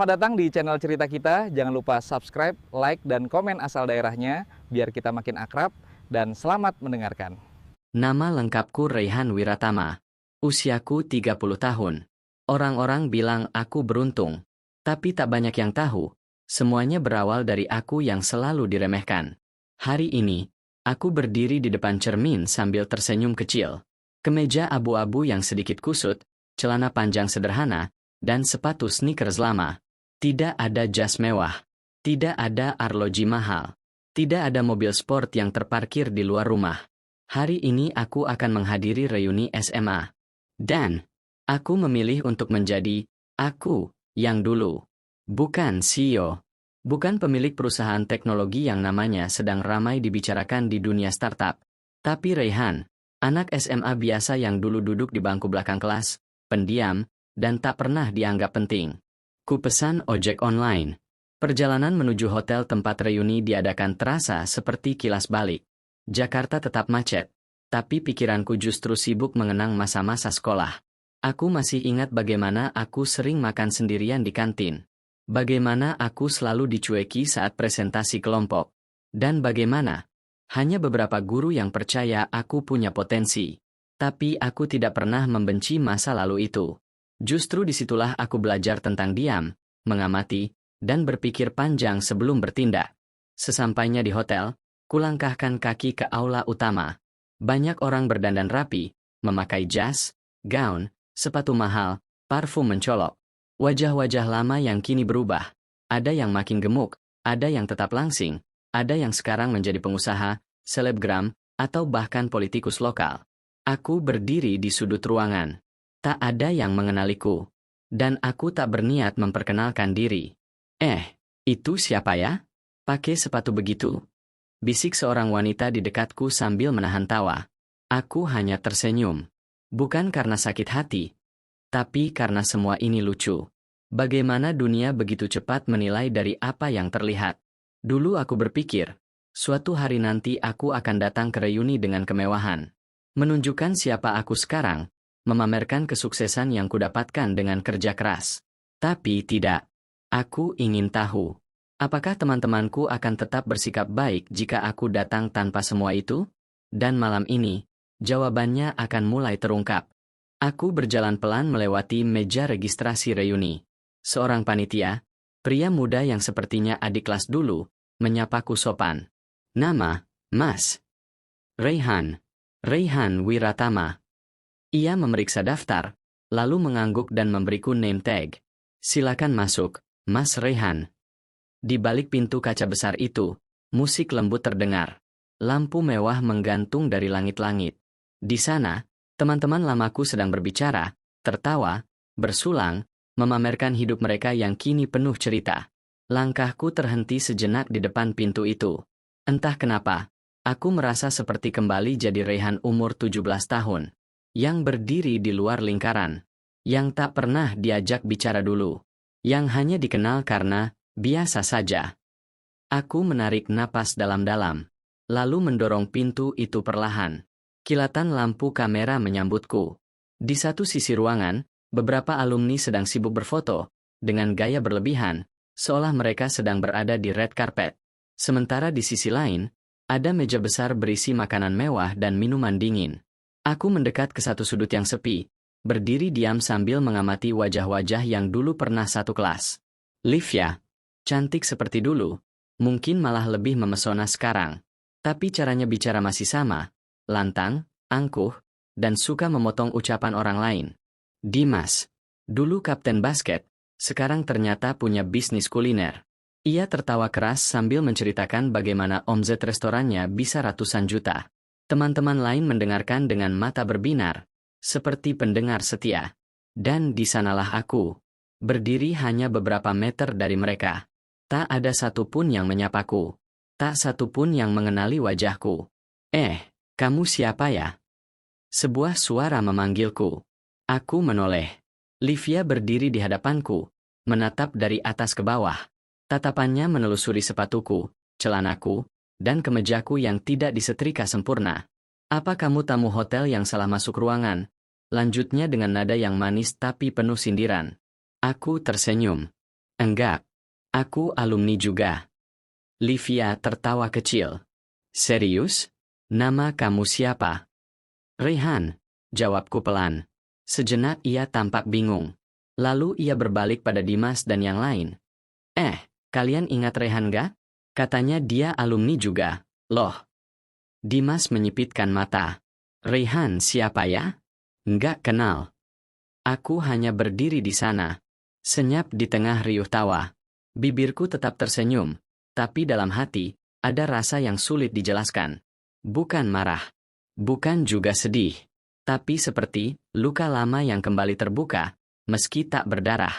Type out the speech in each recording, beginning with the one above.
Selamat datang di channel cerita kita. Jangan lupa subscribe, like, dan komen asal daerahnya biar kita makin akrab, dan selamat mendengarkan. Nama lengkapku Raihan Wiratama. Usiaku 30 tahun. Orang-orang bilang aku beruntung. Tapi tak banyak yang tahu, semuanya berawal dari aku yang selalu diremehkan. Hari ini, aku berdiri di depan cermin sambil tersenyum kecil. Kemeja abu-abu yang sedikit kusut, celana panjang sederhana, dan sepatu sneakers lama. Tidak ada jas mewah. Tidak ada arloji mahal. Tidak ada mobil sport yang terparkir di luar rumah. Hari ini aku akan menghadiri reuni SMA. Dan, aku memilih untuk menjadi aku yang dulu. Bukan CEO. Bukan pemilik perusahaan teknologi yang namanya sedang ramai dibicarakan di dunia startup. Tapi Raihan, anak SMA biasa yang dulu duduk di bangku belakang kelas, pendiam, dan tak pernah dianggap penting. Ku pesan ojek online. Perjalanan menuju hotel tempat reuni diadakan terasa seperti kilas balik. Jakarta tetap macet, tapi pikiranku justru sibuk mengenang masa-masa sekolah. Aku masih ingat bagaimana aku sering makan sendirian di kantin. Bagaimana aku selalu dicueki saat presentasi kelompok. Dan bagaimana hanya beberapa guru yang percaya aku punya potensi. Tapi aku tidak pernah membenci masa lalu itu. Justru disitulah aku belajar tentang diam, mengamati, dan berpikir panjang sebelum bertindak. Sesampainya di hotel, kulangkahkan kaki ke aula utama. Banyak orang berdandan rapi, memakai jas, gaun, sepatu mahal, parfum mencolok. Wajah-wajah lama yang kini berubah. Ada yang makin gemuk, ada yang tetap langsing, ada yang sekarang menjadi pengusaha, selebgram, atau bahkan politikus lokal. Aku berdiri di sudut ruangan. Tak ada yang mengenaliku. Dan aku tak berniat memperkenalkan diri. Itu siapa ya? Pakai sepatu begitu? Bisik seorang wanita di dekatku sambil menahan tawa. Aku hanya tersenyum. Bukan karena sakit hati, tapi karena semua ini lucu. Bagaimana dunia begitu cepat menilai dari apa yang terlihat. Dulu aku berpikir, suatu hari nanti aku akan datang ke reuni dengan kemewahan. Menunjukkan siapa aku sekarang, memamerkan kesuksesan yang kudapatkan dengan kerja keras. Tapi tidak. Aku ingin tahu, apakah teman-temanku akan tetap bersikap baik jika aku datang tanpa semua itu? Dan malam ini, jawabannya akan mulai terungkap. Aku berjalan pelan melewati meja registrasi reuni. Seorang panitia, pria muda yang sepertinya adik kelas dulu, menyapaku sopan. Nama, Mas. Raihan Wiratama. Ia memeriksa daftar, lalu mengangguk dan memberiku name tag. Silakan masuk, Mas Raihan. Di balik pintu kaca besar itu, musik lembut terdengar. Lampu mewah menggantung dari langit-langit. Di sana, teman-teman lamaku sedang berbicara, tertawa, bersulang, memamerkan hidup mereka yang kini penuh cerita. Langkahku terhenti sejenak di depan pintu itu. Entah kenapa, aku merasa seperti kembali jadi Raihan umur 17 tahun. Yang berdiri di luar lingkaran. Yang tak pernah diajak bicara dulu. Yang hanya dikenal karena biasa saja. Aku menarik napas dalam-dalam. Lalu mendorong pintu itu perlahan. Kilatan lampu kamera menyambutku. Di satu sisi ruangan, beberapa alumni sedang sibuk berfoto, dengan gaya berlebihan, seolah mereka sedang berada di red carpet. Sementara di sisi lain, ada meja besar berisi makanan mewah dan minuman dingin. Aku mendekat ke satu sudut yang sepi, berdiri diam sambil mengamati wajah-wajah yang dulu pernah satu kelas. Livia, cantik seperti dulu, mungkin malah lebih memesona sekarang. Tapi caranya bicara masih sama, lantang, angkuh, dan suka memotong ucapan orang lain. Dimas, dulu kapten basket, sekarang ternyata punya bisnis kuliner. Ia tertawa keras sambil menceritakan bagaimana omzet restorannya bisa ratusan juta. Teman-teman lain mendengarkan dengan mata berbinar, seperti pendengar setia. Dan di sanalah aku, berdiri hanya beberapa meter dari mereka. Tak ada satupun yang menyapaku. Tak satupun yang mengenali wajahku. Kamu siapa ya? Sebuah suara memanggilku. Aku menoleh. Livia berdiri di hadapanku, menatap dari atas ke bawah. Tatapannya menelusuri sepatuku, celanaku, dan kemejaku yang tidak disetrika sempurna. Apa kamu tamu hotel yang salah masuk ruangan? Lanjutnya dengan nada yang manis tapi penuh sindiran. Aku tersenyum. Enggak. Aku alumni juga. Livia tertawa kecil. Serius? Nama kamu siapa? Raihan, jawabku pelan. Sejenak ia tampak bingung. Lalu ia berbalik pada Dimas dan yang lain. Kalian ingat Raihan gak? Katanya dia alumni juga. Loh. Dimas menyipitkan mata. Raihan siapa ya? Nggak kenal. Aku hanya berdiri di sana. Senyap di tengah riuh tawa. Bibirku tetap tersenyum. Tapi dalam hati, ada rasa yang sulit dijelaskan. Bukan marah. Bukan juga sedih. Tapi seperti luka lama yang kembali terbuka, meski tak berdarah.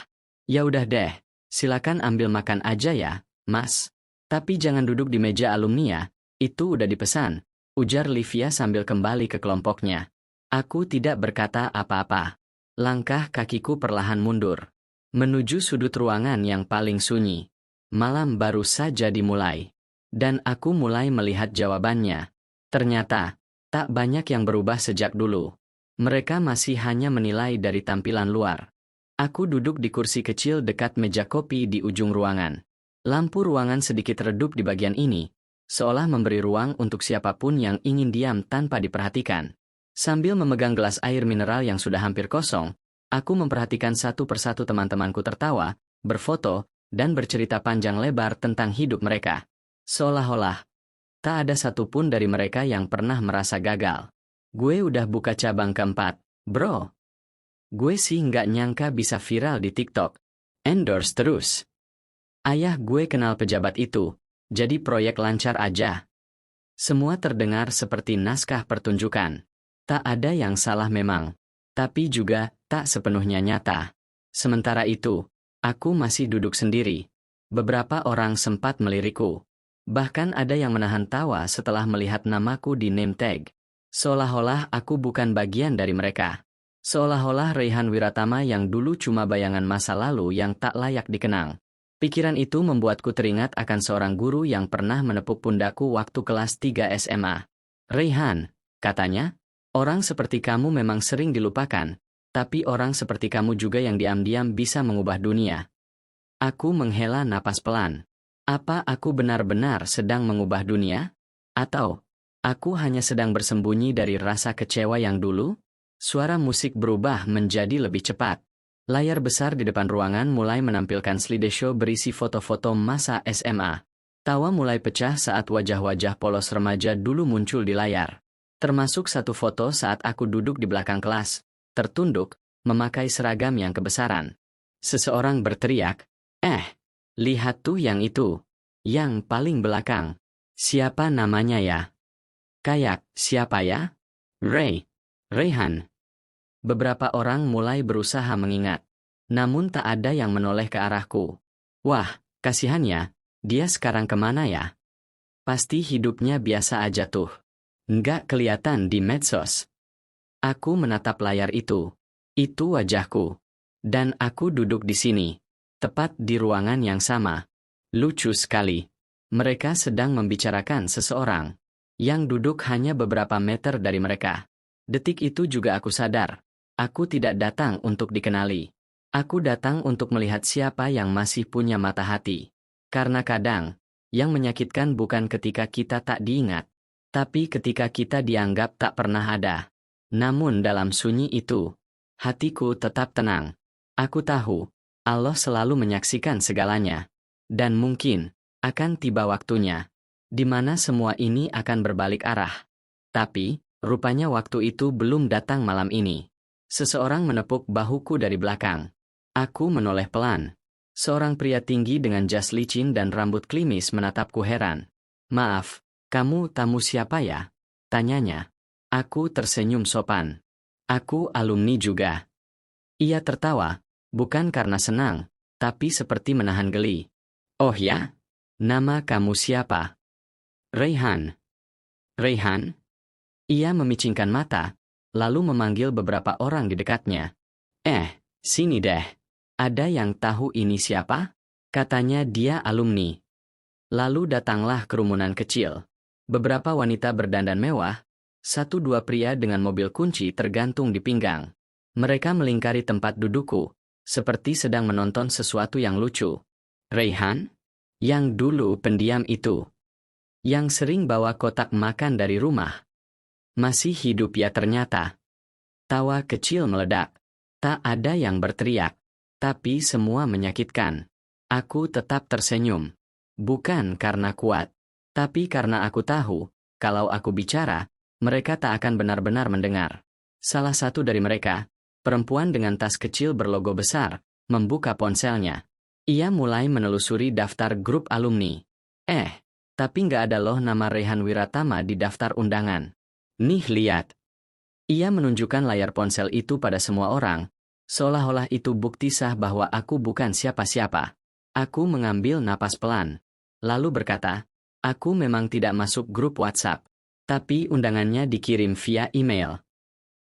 Ya udah deh, silakan ambil makan aja ya, Mas. Tapi jangan duduk di meja alumni ya, itu udah dipesan, ujar Livia sambil kembali ke kelompoknya. Aku tidak berkata apa-apa. Langkah kakiku perlahan mundur. Menuju sudut ruangan yang paling sunyi. Malam baru saja dimulai. Dan aku mulai melihat jawabannya. Ternyata, tak banyak yang berubah sejak dulu. Mereka masih hanya menilai dari tampilan luar. Aku duduk di kursi kecil dekat meja kopi di ujung ruangan. Lampu ruangan sedikit redup di bagian ini, seolah memberi ruang untuk siapapun yang ingin diam tanpa diperhatikan. Sambil memegang gelas air mineral yang sudah hampir kosong, aku memperhatikan satu persatu teman-temanku tertawa, berfoto, dan bercerita panjang lebar tentang hidup mereka. Seolah-olah, tak ada satupun dari mereka yang pernah merasa gagal. Gue udah buka cabang keempat, bro. Gue sih nggak nyangka bisa viral di TikTok. Endorse terus. Ayah gue kenal pejabat itu, jadi proyek lancar aja. Semua terdengar seperti naskah pertunjukan. Tak ada yang salah memang, tapi juga tak sepenuhnya nyata. Sementara itu, aku masih duduk sendiri. Beberapa orang sempat melirikku. Bahkan ada yang menahan tawa setelah melihat namaku di name tag. Seolah-olah aku bukan bagian dari mereka. Seolah-olah Raihan Wiratama yang dulu cuma bayangan masa lalu yang tak layak dikenang. Pikiran itu membuatku teringat akan seorang guru yang pernah menepuk pundakku waktu kelas 3 SMA. Raihan, katanya, orang seperti kamu memang sering dilupakan, tapi orang seperti kamu juga yang diam-diam bisa mengubah dunia. Aku menghela napas pelan. Apa aku benar-benar sedang mengubah dunia? Atau, aku hanya sedang bersembunyi dari rasa kecewa yang dulu? Suara musik berubah menjadi lebih cepat. Layar besar di depan ruangan mulai menampilkan slideshow berisi foto-foto masa SMA. Tawa mulai pecah saat wajah-wajah polos remaja dulu muncul di layar. Termasuk satu foto saat aku duduk di belakang kelas, tertunduk, memakai seragam yang kebesaran. Seseorang berteriak, lihat tuh yang itu. Yang paling belakang. Siapa namanya ya? Kayak, siapa ya? Raihan. Beberapa orang mulai berusaha mengingat. Namun tak ada yang menoleh ke arahku. Wah, kasihannya, dia sekarang kemana ya? Pasti hidupnya biasa aja tuh. Nggak kelihatan di medsos. Aku menatap layar itu. Itu wajahku. Dan aku duduk di sini. Tepat di ruangan yang sama. Lucu sekali. Mereka sedang membicarakan seseorang. Yang duduk hanya beberapa meter dari mereka. Detik itu juga aku sadar. Aku tidak datang untuk dikenali. Aku datang untuk melihat siapa yang masih punya mata hati. Karena kadang, yang menyakitkan bukan ketika kita tak diingat, tapi ketika kita dianggap tak pernah ada. Namun dalam sunyi itu, hatiku tetap tenang. Aku tahu, Allah selalu menyaksikan segalanya. Dan mungkin, akan tiba waktunya, di mana semua ini akan berbalik arah. Tapi, rupanya waktu itu belum datang malam ini. Seseorang menepuk bahuku dari belakang. Aku menoleh pelan. Seorang pria tinggi dengan jas licin dan rambut klimis menatapku heran. Maaf, kamu tamu siapa ya? Tanyanya. Aku tersenyum sopan. Aku alumni juga. Ia tertawa, bukan karena senang, tapi seperti menahan geli. Oh ya? Nama kamu siapa? Raihan. Raihan? Ia memicingkan mata, lalu memanggil beberapa orang di dekatnya. Sini deh. Ada yang tahu ini siapa? Katanya dia alumni. Lalu datanglah kerumunan kecil. Beberapa wanita berdandan mewah, 1-2 pria dengan mobil kunci tergantung di pinggang. Mereka melingkari tempat dudukku, seperti sedang menonton sesuatu yang lucu. Raihan? Yang dulu pendiam itu. Yang sering bawa kotak makan dari rumah. Masih hidup ya ternyata. Tawa kecil meledak. Tak ada yang berteriak. Tapi semua menyakitkan. Aku tetap tersenyum. Bukan karena kuat. Tapi karena aku tahu, kalau aku bicara, mereka tak akan benar-benar mendengar. Salah satu dari mereka, perempuan dengan tas kecil berlogo besar, membuka ponselnya. Ia mulai menelusuri daftar grup alumni. Tapi nggak ada loh nama Raihan Wiratama di daftar undangan. Nih lihat. Ia menunjukkan layar ponsel itu pada semua orang, seolah-olah itu bukti sah bahwa aku bukan siapa-siapa. Aku mengambil napas pelan, lalu berkata, aku memang tidak masuk grup WhatsApp, tapi undangannya dikirim via email.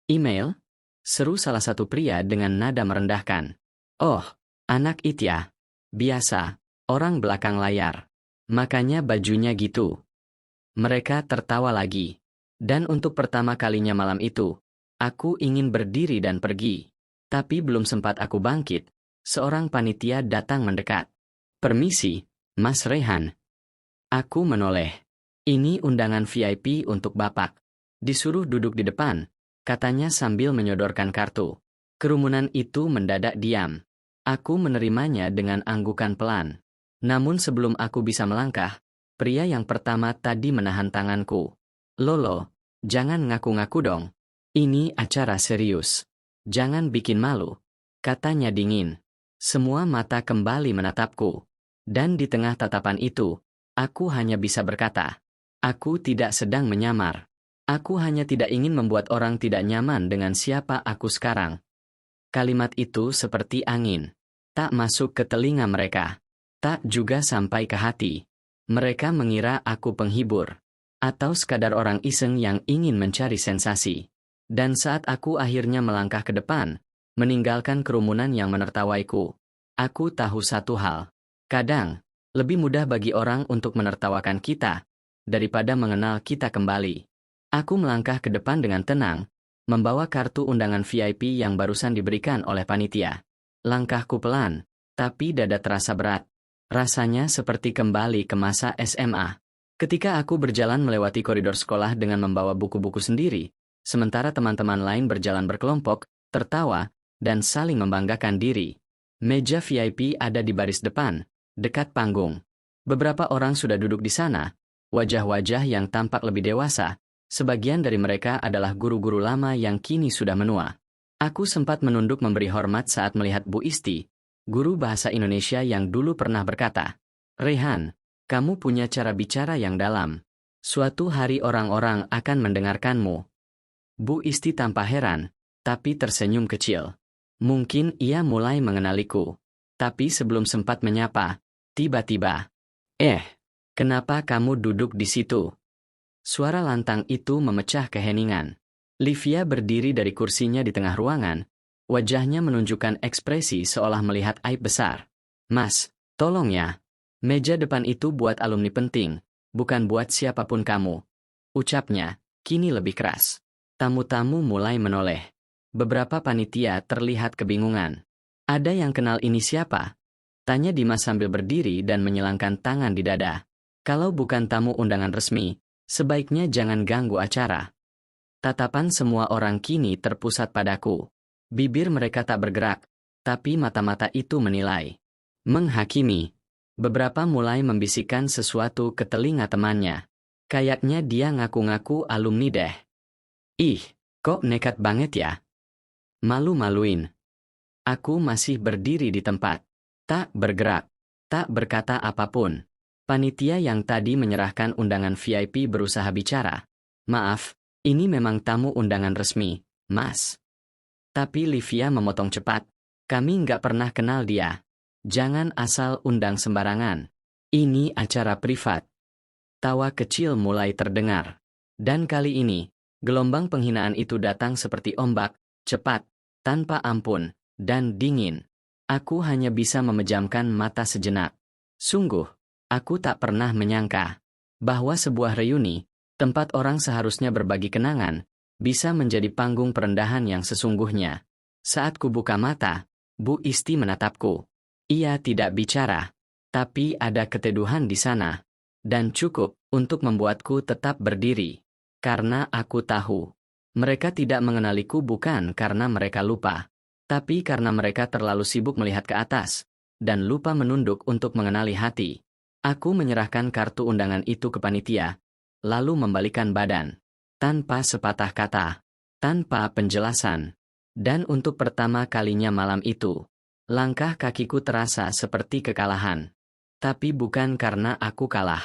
Email? Seru salah satu pria dengan nada merendahkan. Oh, anak it ya. Biasa, orang belakang layar. Makanya bajunya gitu. Mereka tertawa lagi. Dan untuk pertama kalinya malam itu, aku ingin berdiri dan pergi. Tapi belum sempat aku bangkit, seorang panitia datang mendekat. Permisi, Mas Raihan. Aku menoleh. Ini undangan VIP untuk Bapak. Disuruh duduk di depan, katanya sambil menyodorkan kartu. Kerumunan itu mendadak diam. Aku menerimanya dengan anggukan pelan. Namun sebelum aku bisa melangkah, pria yang pertama tadi menahan tanganku. Lolo, jangan ngaku-ngaku dong. Ini acara serius. Jangan bikin malu. Katanya dingin. Semua mata kembali menatapku. Dan di tengah tatapan itu, aku hanya bisa berkata, aku tidak sedang menyamar. Aku hanya tidak ingin membuat orang tidak nyaman dengan siapa aku sekarang. Kalimat itu seperti angin. Tak masuk ke telinga mereka. Tak juga sampai ke hati. Mereka mengira aku penghibur. Atau sekadar orang iseng yang ingin mencari sensasi. Dan saat aku akhirnya melangkah ke depan, meninggalkan kerumunan yang menertawaiku, aku tahu satu hal. Kadang, lebih mudah bagi orang untuk menertawakan kita, daripada mengenal kita kembali. Aku melangkah ke depan dengan tenang, membawa kartu undangan VIP yang barusan diberikan oleh panitia. Langkahku pelan, tapi dada terasa berat. Rasanya seperti kembali ke masa SMA. Ketika aku berjalan melewati koridor sekolah dengan membawa buku-buku sendiri, sementara teman-teman lain berjalan berkelompok, tertawa, dan saling membanggakan diri. Meja VIP ada di baris depan, dekat panggung. Beberapa orang sudah duduk di sana, wajah-wajah yang tampak lebih dewasa. Sebagian dari mereka adalah guru-guru lama yang kini sudah menua. Aku sempat menunduk memberi hormat saat melihat Bu Isti, guru bahasa Indonesia yang dulu pernah berkata, Raihan, kamu punya cara bicara yang dalam. Suatu hari orang-orang akan mendengarkanmu. Bu Isti tanpa heran, tapi tersenyum kecil. Mungkin ia mulai mengenaliku. Tapi sebelum sempat menyapa, tiba-tiba, kenapa kamu duduk di situ? Suara lantang itu memecah keheningan. Livia berdiri dari kursinya di tengah ruangan, wajahnya menunjukkan ekspresi seolah melihat aib besar. Mas, tolong ya. Meja depan itu buat alumni penting, bukan buat siapapun kamu. Ucapnya, kini lebih keras. Tamu-tamu mulai menoleh. Beberapa panitia terlihat kebingungan. Ada yang kenal ini siapa? Tanya Dimas sambil berdiri dan menyilangkan tangan di dada. Kalau bukan tamu undangan resmi, sebaiknya jangan ganggu acara. Tatapan semua orang kini terpusat padaku. Bibir mereka tak bergerak, tapi mata-mata itu menilai. Menghakimi. Beberapa mulai membisikkan sesuatu ke telinga temannya. Kayaknya dia ngaku-ngaku alumni deh. Ih, kok nekat banget ya? Malu-maluin. Aku masih berdiri di tempat. Tak bergerak. Tak berkata apapun. Panitia yang tadi menyerahkan undangan VIP berusaha bicara. Maaf, ini memang tamu undangan resmi, Mas. Tapi Livia memotong cepat. Kami nggak pernah kenal dia. Jangan asal undang sembarangan. Ini acara privat. Tawa kecil mulai terdengar. Dan kali ini, gelombang penghinaan itu datang seperti ombak, cepat, tanpa ampun, dan dingin. Aku hanya bisa memejamkan mata sejenak. Sungguh, aku tak pernah menyangka bahwa sebuah reuni, tempat orang seharusnya berbagi kenangan, bisa menjadi panggung perendahan yang sesungguhnya. Saat ku buka mata, Bu Isti menatapku. Ia tidak bicara. Tapi ada keteduhan di sana. Dan cukup untuk membuatku tetap berdiri. Karena aku tahu. Mereka tidak mengenaliku bukan karena mereka lupa. Tapi karena mereka terlalu sibuk melihat ke atas. Dan lupa menunduk untuk mengenali hati. Aku menyerahkan kartu undangan itu ke panitia. Lalu membalikan badan. Tanpa sepatah kata. Tanpa penjelasan. Dan untuk pertama kalinya malam itu. Langkah kakiku terasa seperti kekalahan. Tapi bukan karena aku kalah.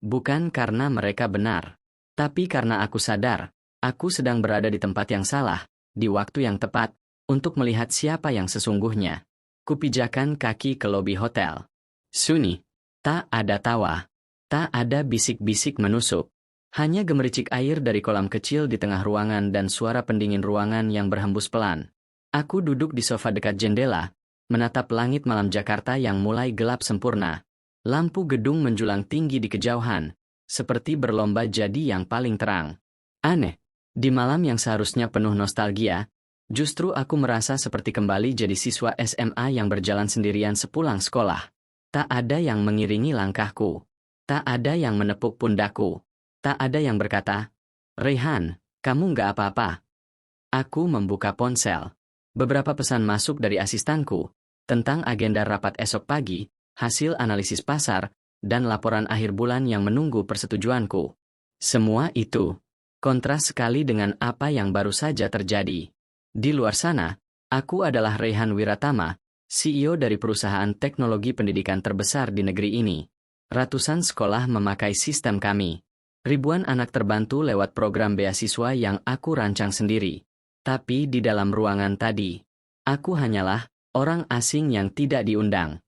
Bukan karena mereka benar. Tapi karena aku sadar, aku sedang berada di tempat yang salah, di waktu yang tepat, untuk melihat siapa yang sesungguhnya. Kupijakan kaki ke lobi hotel. Sunyi. Tak ada tawa. Tak ada bisik-bisik menusuk. Hanya gemericik air dari kolam kecil di tengah ruangan dan suara pendingin ruangan yang berhembus pelan. Aku duduk di sofa dekat jendela, menatap langit malam Jakarta yang mulai gelap sempurna. Lampu gedung menjulang tinggi di kejauhan, seperti berlomba jadi yang paling terang. Aneh, di malam yang seharusnya penuh nostalgia, justru aku merasa seperti kembali jadi siswa SMA yang berjalan sendirian sepulang sekolah. Tak ada yang mengiringi langkahku. Tak ada yang menepuk pundakku. Tak ada yang berkata, "Raihan, kamu nggak apa-apa." Aku membuka ponsel. Beberapa pesan masuk dari asistanku, tentang agenda rapat esok pagi, hasil analisis pasar, dan laporan akhir bulan yang menunggu persetujuanku. Semua itu kontras sekali dengan apa yang baru saja terjadi. Di luar sana, aku adalah Raihan Wiratama, CEO dari perusahaan teknologi pendidikan terbesar di negeri ini. Ratusan sekolah memakai sistem kami. Ribuan anak terbantu lewat program beasiswa yang aku rancang sendiri. Tapi di dalam ruangan tadi, aku hanyalah orang asing yang tidak diundang.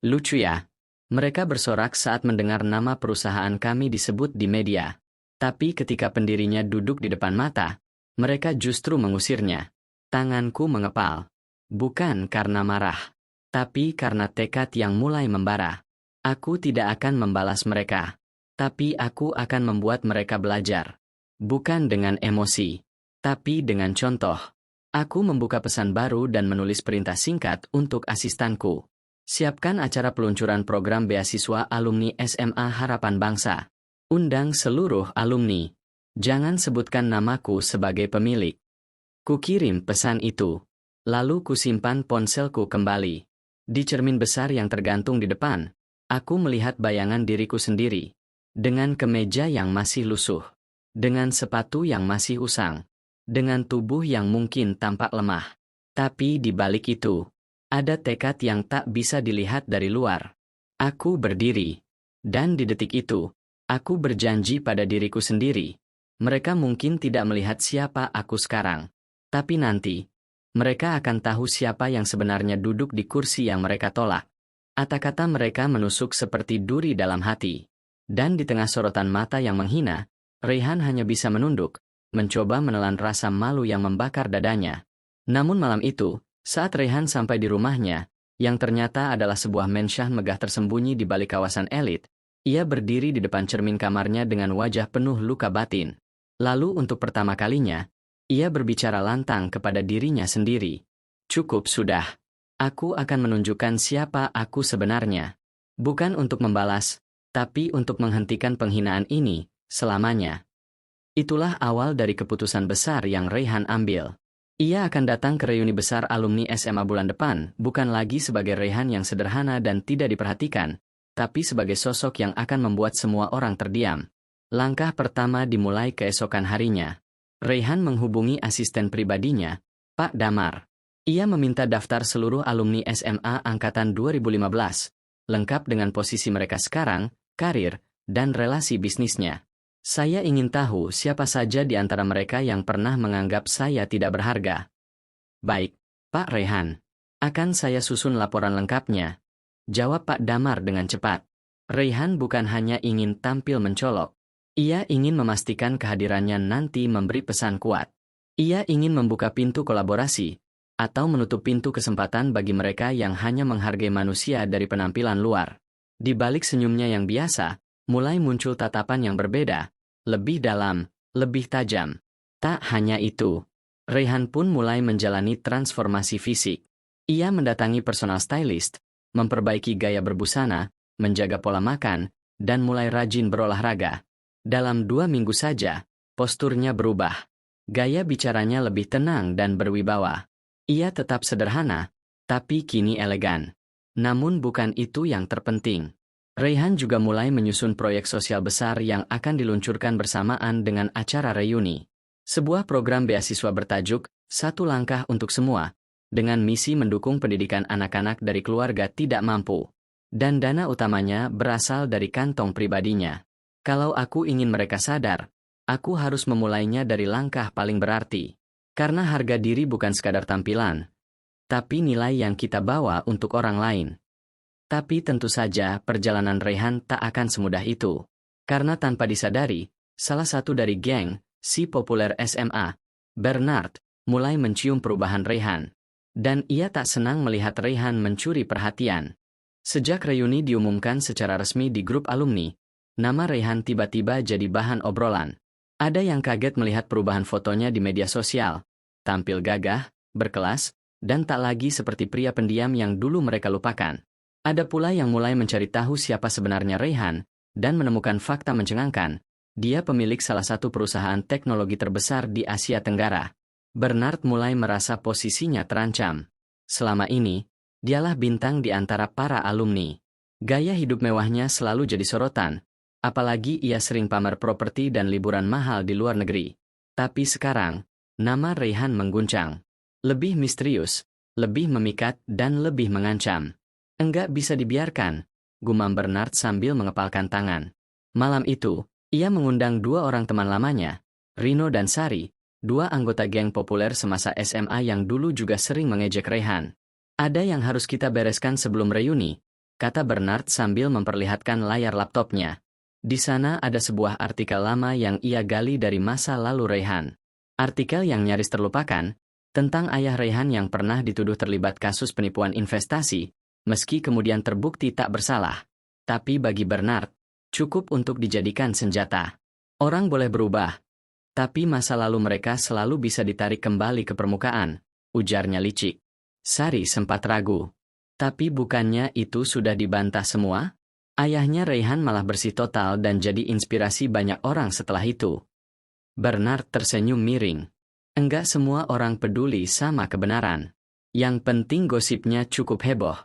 Lucu ya? Mereka bersorak saat mendengar nama perusahaan kami disebut di media. Tapi ketika pendirinya duduk di depan mata, mereka justru mengusirnya. Tanganku mengepal. Bukan karena marah, tapi karena tekad yang mulai membara. Aku tidak akan membalas mereka, tapi aku akan membuat mereka belajar. Bukan dengan emosi, tapi dengan contoh. Aku membuka pesan baru dan menulis perintah singkat untuk asistanku. Siapkan acara peluncuran program beasiswa alumni SMA Harapan Bangsa. Undang seluruh alumni. Jangan sebutkan namaku sebagai pemilik. Kukirim pesan itu. Lalu kusimpan ponselku kembali. Di cermin besar yang tergantung di depan, aku melihat bayangan diriku sendiri. Dengan kemeja yang masih lusuh. Dengan sepatu yang masih usang. Dengan tubuh yang mungkin tampak lemah. Tapi di balik itu, ada tekad yang tak bisa dilihat dari luar. Aku berdiri. Dan di detik itu, aku berjanji pada diriku sendiri. Mereka mungkin tidak melihat siapa aku sekarang. Tapi nanti, mereka akan tahu siapa yang sebenarnya duduk di kursi yang mereka tolak. Kata-kata mereka menusuk seperti duri dalam hati. Dan di tengah sorotan mata yang menghina, Raihan hanya bisa menunduk, mencoba menelan rasa malu yang membakar dadanya. Namun malam itu, saat Raihan sampai di rumahnya, yang ternyata adalah sebuah mansion megah tersembunyi di balik kawasan elit, ia berdiri di depan cermin kamarnya dengan wajah penuh luka batin. Lalu untuk pertama kalinya, ia berbicara lantang kepada dirinya sendiri. Cukup sudah. Aku akan menunjukkan siapa aku sebenarnya. Bukan untuk membalas, tapi untuk menghentikan penghinaan ini, selamanya. Itulah awal dari keputusan besar yang Raihan ambil. Ia akan datang ke reuni besar alumni SMA bulan depan, bukan lagi sebagai Raihan yang sederhana dan tidak diperhatikan, tapi sebagai sosok yang akan membuat semua orang terdiam. Langkah pertama dimulai keesokan harinya. Raihan menghubungi asisten pribadinya, Pak Damar. Ia meminta daftar seluruh alumni SMA angkatan 2015, lengkap dengan posisi mereka sekarang, karir, dan relasi bisnisnya. Saya ingin tahu siapa saja di antara mereka yang pernah menganggap saya tidak berharga. Baik, Pak Raihan. Akan saya susun laporan lengkapnya. Jawab Pak Damar dengan cepat. Raihan bukan hanya ingin tampil mencolok. Ia ingin memastikan kehadirannya nanti memberi pesan kuat. Ia ingin membuka pintu kolaborasi, atau menutup pintu kesempatan bagi mereka yang hanya menghargai manusia dari penampilan luar. Di balik senyumnya yang biasa, mulai muncul tatapan yang berbeda, lebih dalam, lebih tajam. Tak hanya itu, Raihan pun mulai menjalani transformasi fisik. Ia mendatangi personal stylist, memperbaiki gaya berbusana, menjaga pola makan, dan mulai rajin berolahraga. Dalam 2 minggu saja, posturnya berubah. Gaya bicaranya lebih tenang dan berwibawa. Ia tetap sederhana, tapi kini elegan. Namun bukan itu yang terpenting. Raihan juga mulai menyusun proyek sosial besar yang akan diluncurkan bersamaan dengan acara reuni. Sebuah program beasiswa bertajuk Satu Langkah untuk Semua, dengan misi mendukung pendidikan anak-anak dari keluarga tidak mampu. Dan dana utamanya berasal dari kantong pribadinya. Kalau aku ingin mereka sadar, aku harus memulainya dari langkah paling berarti. Karena harga diri bukan sekadar tampilan, tapi nilai yang kita bawa untuk orang lain. Tapi tentu saja perjalanan Raihan tak akan semudah itu. Karena tanpa disadari, salah satu dari geng, si populer SMA, Bernard, mulai mencium perubahan Raihan. Dan ia tak senang melihat Raihan mencuri perhatian. Sejak reuni diumumkan secara resmi di grup alumni, nama Raihan tiba-tiba jadi bahan obrolan. Ada yang kaget melihat perubahan fotonya di media sosial. Tampil gagah, berkelas, dan tak lagi seperti pria pendiam yang dulu mereka lupakan. Ada pula yang mulai mencari tahu siapa sebenarnya Raihan, dan menemukan fakta mencengangkan. Dia pemilik salah satu perusahaan teknologi terbesar di Asia Tenggara. Bernard mulai merasa posisinya terancam. Selama ini, dialah bintang di antara para alumni. Gaya hidup mewahnya selalu jadi sorotan, apalagi ia sering pamer properti dan liburan mahal di luar negeri. Tapi sekarang, nama Raihan mengguncang. Lebih misterius, lebih memikat, dan lebih mengancam. Enggak bisa dibiarkan, gumam Bernard sambil mengepalkan tangan. Malam itu, ia mengundang 2 orang teman lamanya, Rino dan Sari, 2 anggota geng populer semasa SMA yang dulu juga sering mengejek Raihan. Ada yang harus kita bereskan sebelum reuni, kata Bernard sambil memperlihatkan layar laptopnya. Di sana ada sebuah artikel lama yang ia gali dari masa lalu Raihan. Artikel yang nyaris terlupakan, tentang ayah Raihan yang pernah dituduh terlibat kasus penipuan investasi, meski kemudian terbukti tak bersalah. Tapi bagi Bernard, cukup untuk dijadikan senjata. Orang boleh berubah, tapi masa lalu mereka selalu bisa ditarik kembali ke permukaan, ujarnya licik. Sari sempat ragu. Tapi bukannya itu sudah dibantah semua? Ayahnya Raihan malah bersih total dan jadi inspirasi banyak orang setelah itu. Bernard tersenyum miring. Enggak semua orang peduli sama kebenaran. Yang penting gosipnya cukup heboh.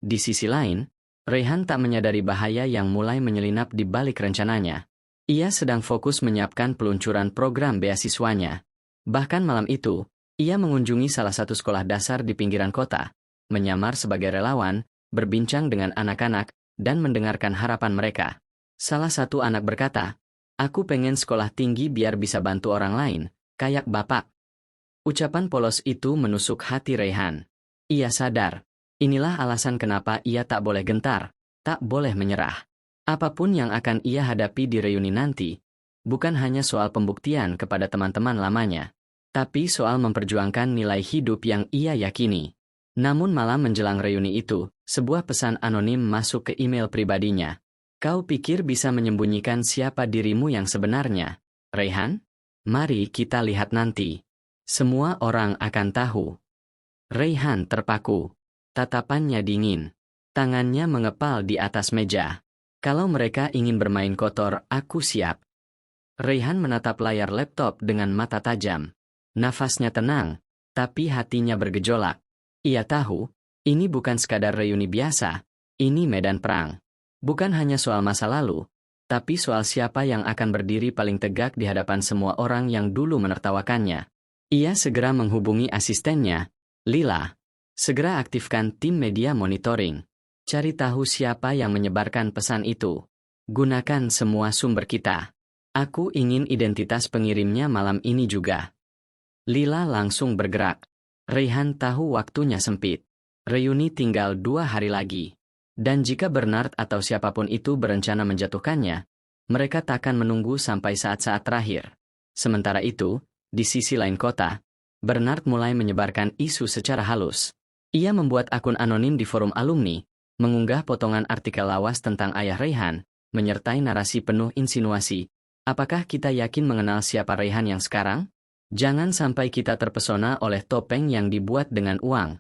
Di sisi lain, Raihan tak menyadari bahaya yang mulai menyelinap di balik rencananya. Ia sedang fokus menyiapkan peluncuran program beasiswanya. Bahkan malam itu, ia mengunjungi salah satu sekolah dasar di pinggiran kota, menyamar sebagai relawan, berbincang dengan anak-anak, dan mendengarkan harapan mereka. Salah satu anak berkata, "Aku pengen sekolah tinggi biar bisa bantu orang lain, kayak bapak." Ucapan polos itu menusuk hati Raihan. Ia sadar, inilah alasan kenapa ia tak boleh gentar, tak boleh menyerah. Apapun yang akan ia hadapi di reuni nanti, bukan hanya soal pembuktian kepada teman-teman lamanya, tapi soal memperjuangkan nilai hidup yang ia yakini. Namun malam menjelang reuni itu, sebuah pesan anonim masuk ke email pribadinya. "Kau pikir bisa menyembunyikan siapa dirimu yang sebenarnya, Raihan? Mari kita lihat nanti. Semua orang akan tahu." Raihan terpaku. Tatapannya dingin. Tangannya mengepal di atas meja. "Kalau mereka ingin bermain kotor, aku siap." Raihan menatap layar laptop dengan mata tajam. Nafasnya tenang, tapi hatinya bergejolak. Ia tahu, ini bukan sekadar reuni biasa, ini medan perang. Bukan hanya soal masa lalu, tapi soal siapa yang akan berdiri paling tegak di hadapan semua orang yang dulu menertawakannya. Ia segera menghubungi asistennya, Lila. Segera aktifkan tim media monitoring. Cari tahu siapa yang menyebarkan pesan itu. Gunakan semua sumber kita. Aku ingin identitas pengirimnya malam ini juga. Lila langsung bergerak. Raihan tahu waktunya sempit. Reuni tinggal 2 hari lagi. Dan jika Bernard atau siapapun itu berencana menjatuhkannya, mereka takkan menunggu sampai saat-saat terakhir. Sementara itu, di sisi lain kota, Bernard mulai menyebarkan isu secara halus. Ia membuat akun anonim di forum alumni, mengunggah potongan artikel lawas tentang ayah Raihan, menyertai narasi penuh insinuasi. "Apakah kita yakin mengenal siapa Raihan yang sekarang? Jangan sampai kita terpesona oleh topeng yang dibuat dengan uang."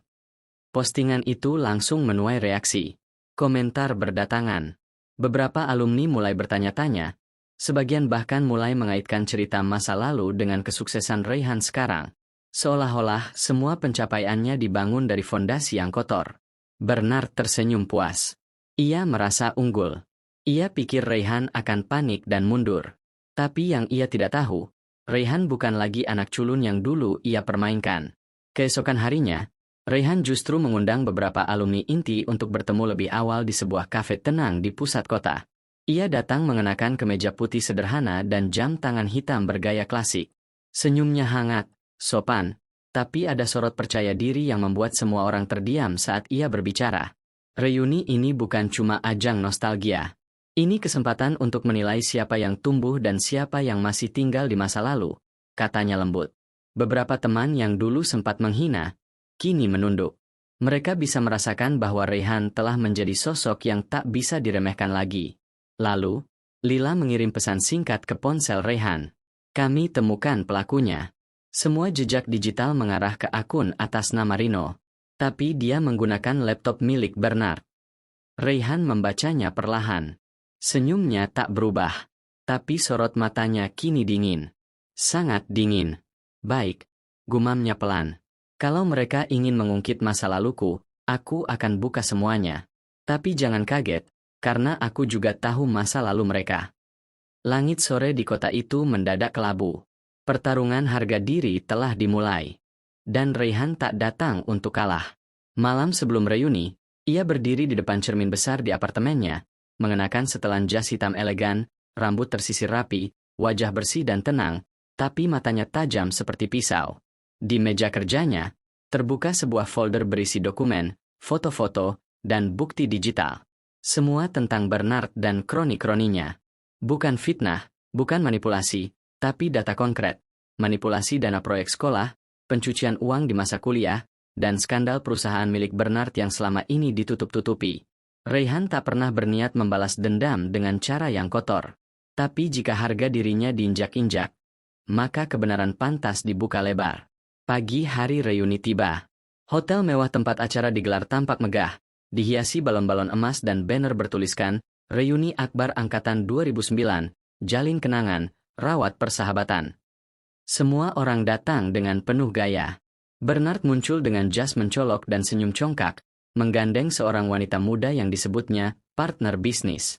Postingan itu langsung menuai reaksi. Komentar berdatangan. Beberapa alumni mulai bertanya-tanya, sebagian bahkan mulai mengaitkan cerita masa lalu dengan kesuksesan Rayhan sekarang. Seolah-olah semua pencapaiannya dibangun dari fondasi yang kotor. Bernard tersenyum puas. Ia merasa unggul. Ia pikir Rayhan akan panik dan mundur. Tapi yang ia tidak tahu, Rayhan bukan lagi anak culun yang dulu ia permainkan. Keesokan harinya, Rayhan justru mengundang beberapa alumni inti untuk bertemu lebih awal di sebuah kafe tenang di pusat kota. Ia datang mengenakan kemeja putih sederhana dan jam tangan hitam bergaya klasik. Senyumnya hangat, sopan, tapi ada sorot percaya diri yang membuat semua orang terdiam saat ia berbicara. Reuni ini bukan cuma ajang nostalgia. Ini kesempatan untuk menilai siapa yang tumbuh dan siapa yang masih tinggal di masa lalu, katanya lembut. Beberapa teman yang dulu sempat menghina, kini menunduk. Mereka bisa merasakan bahwa Rayhan telah menjadi sosok yang tak bisa diremehkan lagi. Lalu, Lila mengirim pesan singkat ke ponsel Rayhan. Kami temukan pelakunya. Semua jejak digital mengarah ke akun atas nama Rino. Tapi dia menggunakan laptop milik Bernard. Rayhan membacanya perlahan. Senyumnya tak berubah. Tapi sorot matanya kini dingin. Sangat dingin. Baik, gumamnya pelan. Kalau mereka ingin mengungkit masa laluku, aku akan buka semuanya. Tapi jangan kaget, karena aku juga tahu masa lalu mereka. Langit sore di kota itu mendadak kelabu. Pertarungan harga diri telah dimulai. Dan Rayhan tak datang untuk kalah. Malam sebelum reuni, ia berdiri di depan cermin besar di apartemennya, mengenakan setelan jas hitam elegan, rambut tersisir rapi, wajah bersih dan tenang, tapi matanya tajam seperti pisau. Di meja kerjanya, terbuka sebuah folder berisi dokumen, foto-foto, dan bukti digital. Semua tentang Bernard dan kroni-kroninya. Bukan fitnah, bukan manipulasi, tapi data konkret. Manipulasi dana proyek sekolah, pencucian uang di masa kuliah, dan skandal perusahaan milik Bernard yang selama ini ditutup-tutupi. Rayhan tak pernah berniat membalas dendam dengan cara yang kotor. Tapi jika harga dirinya diinjak-injak, maka kebenaran pantas dibuka lebar. Pagi hari reuni tiba. Hotel mewah tempat acara digelar tampak megah, dihiasi balon-balon emas dan banner bertuliskan, Reuni Akbar Angkatan 2009, Jalin Kenangan, Rawat Persahabatan. Semua orang datang dengan penuh gaya. Bernard muncul dengan jas mencolok dan senyum congkak, menggandeng seorang wanita muda yang disebutnya partner bisnis.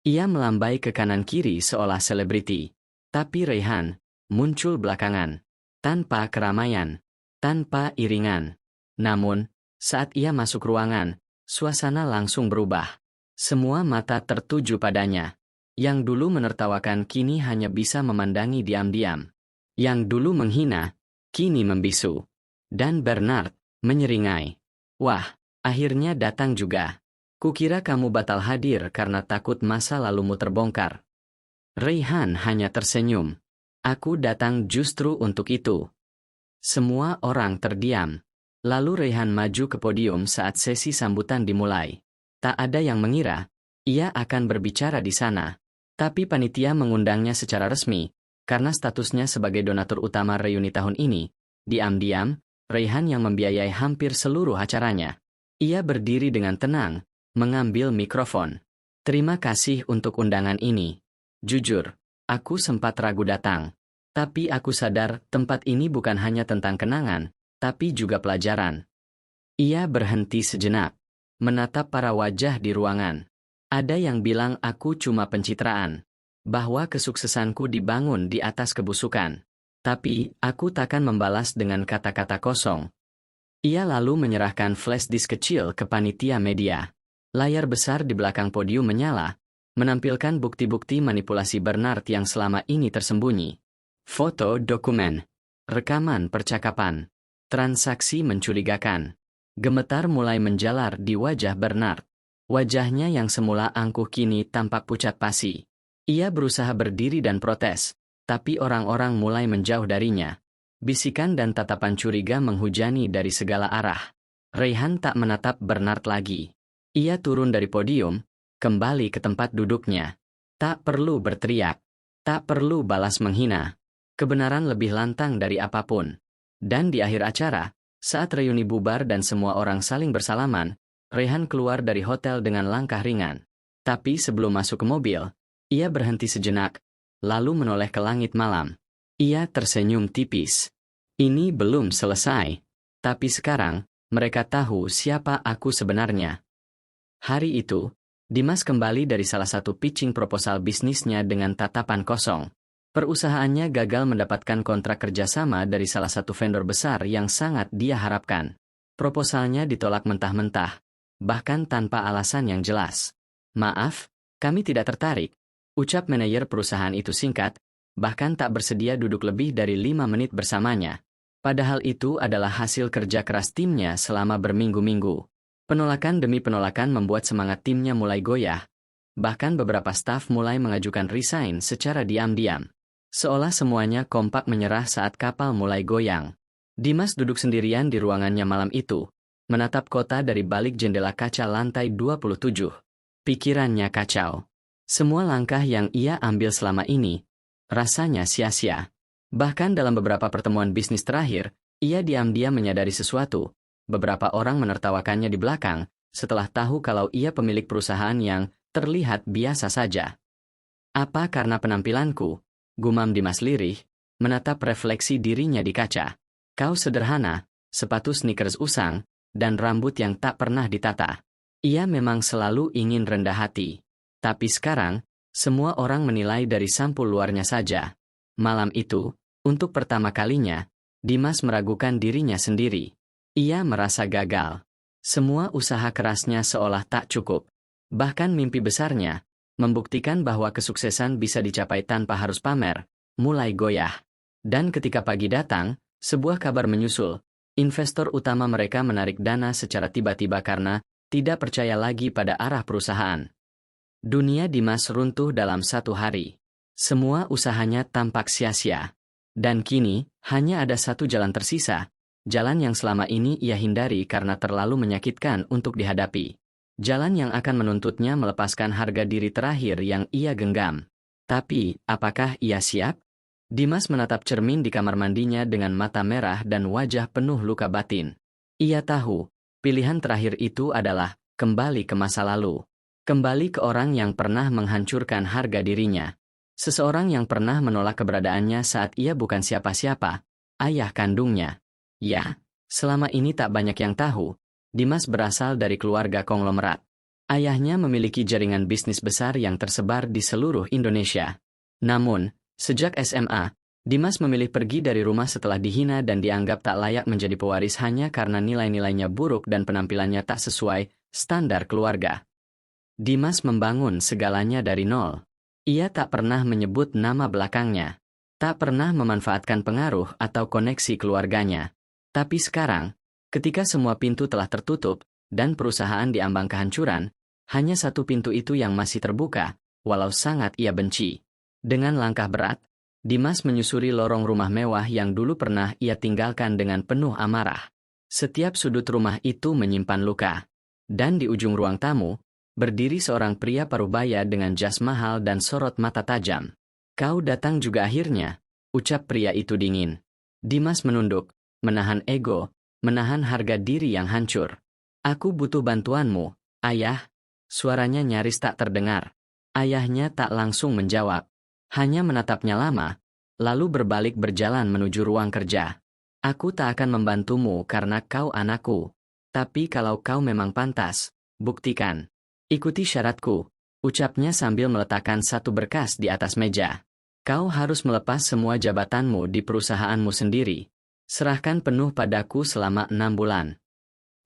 Ia melambai ke kanan-kiri seolah selebriti. Tapi Rayhan muncul belakangan, tanpa keramaian, tanpa iringan. Namun, saat ia masuk ruangan, suasana langsung berubah. Semua mata tertuju padanya. Yang dulu menertawakan kini hanya bisa memandangi diam-diam. Yang dulu menghina, kini membisu. Dan Bernard menyeringai. Wah, akhirnya datang juga. Kukira kamu batal hadir karena takut masa lalumu terbongkar. Rayhan hanya tersenyum. Aku datang justru untuk itu. Semua orang terdiam. Lalu Rayhan maju ke podium saat sesi sambutan dimulai. Tak ada yang mengira, ia akan berbicara di sana. Tapi panitia mengundangnya secara resmi, karena statusnya sebagai donatur utama reuni tahun ini. Diam-diam, Rayhan yang membiayai hampir seluruh acaranya. Ia berdiri dengan tenang, mengambil mikrofon. Terima kasih untuk undangan ini. Jujur, aku sempat ragu datang. Tapi aku sadar tempat ini bukan hanya tentang kenangan, tapi juga pelajaran. Ia berhenti sejenak, menatap para wajah di ruangan. Ada yang bilang aku cuma pencitraan, bahwa kesuksesanku dibangun di atas kebusukan. Tapi, aku takkan membalas dengan kata-kata kosong. Ia lalu menyerahkan flash disk kecil ke panitia media. Layar besar di belakang podium menyala, menampilkan bukti-bukti manipulasi Bernard yang selama ini tersembunyi. Foto dokumen, rekaman percakapan, transaksi mencurigakan. Gemetar mulai menjalar di wajah Bernard. Wajahnya yang semula angkuh kini tampak pucat pasi. Ia berusaha berdiri dan protes, tapi orang-orang mulai menjauh darinya. Bisikan dan tatapan curiga menghujani dari segala arah. Rayhan tak menatap Bernard lagi. Ia turun dari podium, kembali ke tempat duduknya. Tak perlu berteriak, tak perlu balas menghina. Kebenaran lebih lantang dari apapun. Dan di akhir acara, saat reuni bubar dan semua orang saling bersalaman, Rehan keluar dari hotel dengan langkah ringan. Tapi sebelum masuk ke mobil, ia berhenti sejenak, lalu menoleh ke langit malam. Ia tersenyum tipis. Ini belum selesai. Tapi sekarang, mereka tahu siapa aku sebenarnya. Hari itu, Dimas kembali dari salah satu pitching proposal bisnisnya dengan tatapan kosong. Perusahaannya gagal mendapatkan kontrak kerjasama dari salah satu vendor besar yang sangat dia harapkan. Proposalnya ditolak mentah-mentah, bahkan tanpa alasan yang jelas. Maaf, kami tidak tertarik, ucap manajer perusahaan itu singkat, bahkan tak bersedia duduk lebih dari 5 menit bersamanya. Padahal itu adalah hasil kerja keras timnya selama berminggu-minggu. Penolakan demi penolakan membuat semangat timnya mulai goyah. Bahkan beberapa staf mulai mengajukan resign secara diam-diam. Seolah semuanya kompak menyerah saat kapal mulai goyang. Dimas duduk sendirian di ruangannya malam itu, menatap kota dari balik jendela kaca lantai 27. Pikirannya kacau. Semua langkah yang ia ambil selama ini, rasanya sia-sia. Bahkan dalam beberapa pertemuan bisnis terakhir, ia diam-diam menyadari sesuatu. Beberapa orang menertawakannya di belakang, setelah tahu kalau ia pemilik perusahaan yang terlihat biasa saja. Apa karena penampilanku? Gumam Dimas lirih, menatap refleksi dirinya di kaca. Kau sederhana, sepatu sneakers usang, dan rambut yang tak pernah ditata. Ia memang selalu ingin rendah hati. Tapi sekarang, semua orang menilai dari sampul luarnya saja. Malam itu, untuk pertama kalinya, Dimas meragukan dirinya sendiri. Ia merasa gagal. Semua usaha kerasnya seolah tak cukup. Bahkan mimpi besarnya, membuktikan bahwa kesuksesan bisa dicapai tanpa harus pamer, mulai goyah. Dan ketika pagi datang, sebuah kabar menyusul. Investor utama mereka menarik dana secara tiba-tiba karena tidak percaya lagi pada arah perusahaan. Dunia Dimas runtuh dalam satu hari. Semua usahanya tampak sia-sia. Dan kini, hanya ada satu jalan tersisa. Jalan yang selama ini ia hindari karena terlalu menyakitkan untuk dihadapi. Jalan yang akan menuntutnya melepaskan harga diri terakhir yang ia genggam. Tapi, apakah ia siap? Dimas menatap cermin di kamar mandinya dengan mata merah dan wajah penuh luka batin. Ia tahu, pilihan terakhir itu adalah kembali ke masa lalu. Kembali ke orang yang pernah menghancurkan harga dirinya. Seseorang yang pernah menolak keberadaannya saat ia bukan siapa-siapa, ayah kandungnya. Ya, selama ini tak banyak yang tahu, Dimas berasal dari keluarga konglomerat. Ayahnya memiliki jaringan bisnis besar yang tersebar di seluruh Indonesia. Namun, sejak SMA, Dimas memilih pergi dari rumah setelah dihina dan dianggap tak layak menjadi pewaris hanya karena nilai-nilainya buruk dan penampilannya tak sesuai standar keluarga. Dimas membangun segalanya dari nol. Ia tak pernah menyebut nama belakangnya. Tak pernah memanfaatkan pengaruh atau koneksi keluarganya. Tapi sekarang, ketika semua pintu telah tertutup, dan perusahaan diambang kehancuran, hanya satu pintu itu yang masih terbuka, walau sangat ia benci. Dengan langkah berat, Dimas menyusuri lorong rumah mewah yang dulu pernah ia tinggalkan dengan penuh amarah. Setiap sudut rumah itu menyimpan luka. Dan di ujung ruang tamu, berdiri seorang pria parubaya dengan jas mahal dan sorot mata tajam. Kau datang juga akhirnya, ucap pria itu dingin. Dimas menunduk, menahan ego, menahan harga diri yang hancur. Aku butuh bantuanmu, ayah. Suaranya nyaris tak terdengar. Ayahnya tak langsung menjawab. Hanya menatapnya lama, lalu berbalik berjalan menuju ruang kerja. Aku tak akan membantumu karena kau anakku. Tapi kalau kau memang pantas, buktikan. Ikuti syaratku, ucapnya sambil meletakkan satu berkas di atas meja. Kau harus melepas semua jabatanmu di perusahaanmu sendiri. Serahkan penuh padaku selama 6 bulan.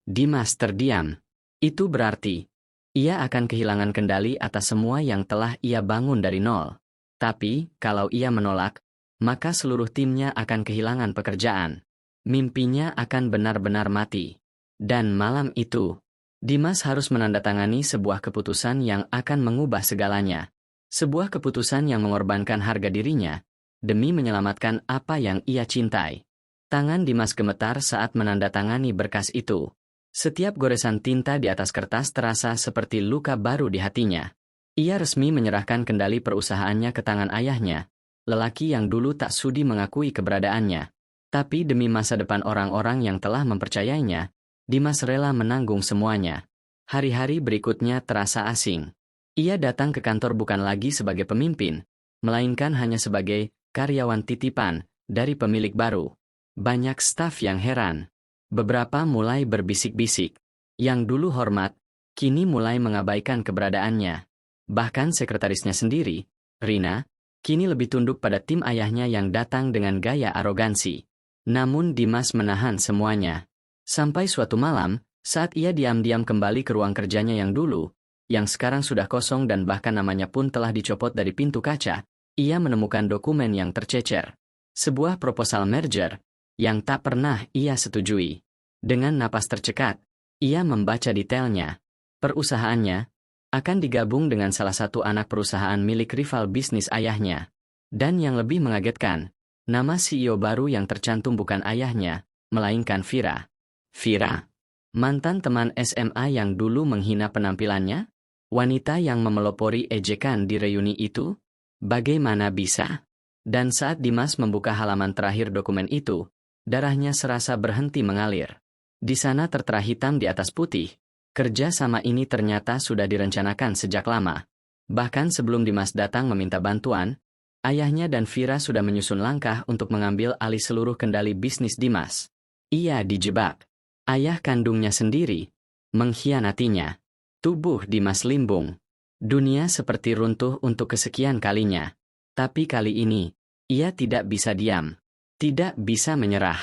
Dimas terdiam. Itu berarti, ia akan kehilangan kendali atas semua yang telah ia bangun dari nol. Tapi, kalau ia menolak, maka seluruh timnya akan kehilangan pekerjaan. Mimpinya akan benar-benar mati. Dan malam itu, Dimas harus menandatangani sebuah keputusan yang akan mengubah segalanya. Sebuah keputusan yang mengorbankan harga dirinya, demi menyelamatkan apa yang ia cintai. Tangan Dimas gemetar saat menandatangani berkas itu. Setiap goresan tinta di atas kertas terasa seperti luka baru di hatinya. Ia resmi menyerahkan kendali perusahaannya ke tangan ayahnya, lelaki yang dulu tak sudi mengakui keberadaannya. Tapi demi masa depan orang-orang yang telah mempercayainya, Dimas rela menanggung semuanya. Hari-hari berikutnya terasa asing. Ia datang ke kantor bukan lagi sebagai pemimpin, melainkan hanya sebagai karyawan titipan dari pemilik baru. Banyak staf yang heran. Beberapa mulai berbisik-bisik. Yang dulu hormat, kini mulai mengabaikan keberadaannya. Bahkan sekretarisnya sendiri, Rina, kini lebih tunduk pada tim ayahnya yang datang dengan gaya arogansi. Namun Dimas menahan semuanya. Sampai suatu malam, saat ia diam-diam kembali ke ruang kerjanya yang dulu, yang sekarang sudah kosong dan bahkan namanya pun telah dicopot dari pintu kaca, ia menemukan dokumen yang tercecer. Sebuah proposal merger, yang tak pernah ia setujui. Dengan napas tercekat, ia membaca detailnya. Perusahaannya akan digabung dengan salah satu anak perusahaan milik rival bisnis ayahnya. Dan yang lebih mengagetkan, nama CEO baru yang tercantum bukan ayahnya, melainkan Vira. Vira, mantan teman SMA yang dulu menghina penampilannya? Wanita yang memelopori ejekan di reuni itu? Bagaimana bisa? Dan saat Dimas membuka halaman terakhir dokumen itu, darahnya serasa berhenti mengalir. Di sana tertera hitam di atas putih, kerja sama ini ternyata sudah direncanakan sejak lama. Bahkan sebelum Dimas datang meminta bantuan, ayahnya dan Vira sudah menyusun langkah untuk mengambil alih seluruh kendali bisnis Dimas. Ia dijebak. Ayah kandungnya sendiri mengkhianatinya. Tubuh Dimas limbung. Dunia seperti runtuh untuk kesekian kalinya. Tapi kali ini, ia tidak bisa diam. Tidak bisa menyerah.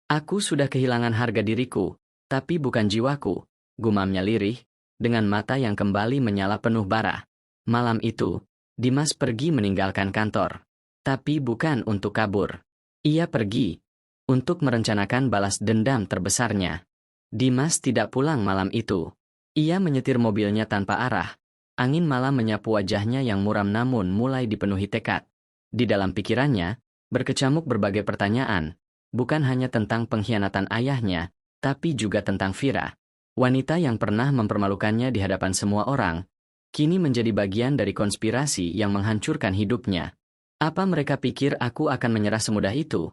Aku sudah kehilangan harga diriku, tapi bukan jiwaku, gumamnya lirih, dengan mata yang kembali menyala penuh bara. Malam itu, Dimas pergi meninggalkan kantor. Tapi bukan untuk kabur. Ia pergi untuk merencanakan balas dendam terbesarnya. Dimas tidak pulang malam itu. Ia menyetir mobilnya tanpa arah. Angin malam menyapu wajahnya yang muram namun mulai dipenuhi tekad. Di dalam pikirannya, berkecamuk berbagai pertanyaan, bukan hanya tentang pengkhianatan ayahnya, tapi juga tentang Vira. Wanita yang pernah mempermalukannya di hadapan semua orang, kini menjadi bagian dari konspirasi yang menghancurkan hidupnya. Apa mereka pikir aku akan menyerah semudah itu?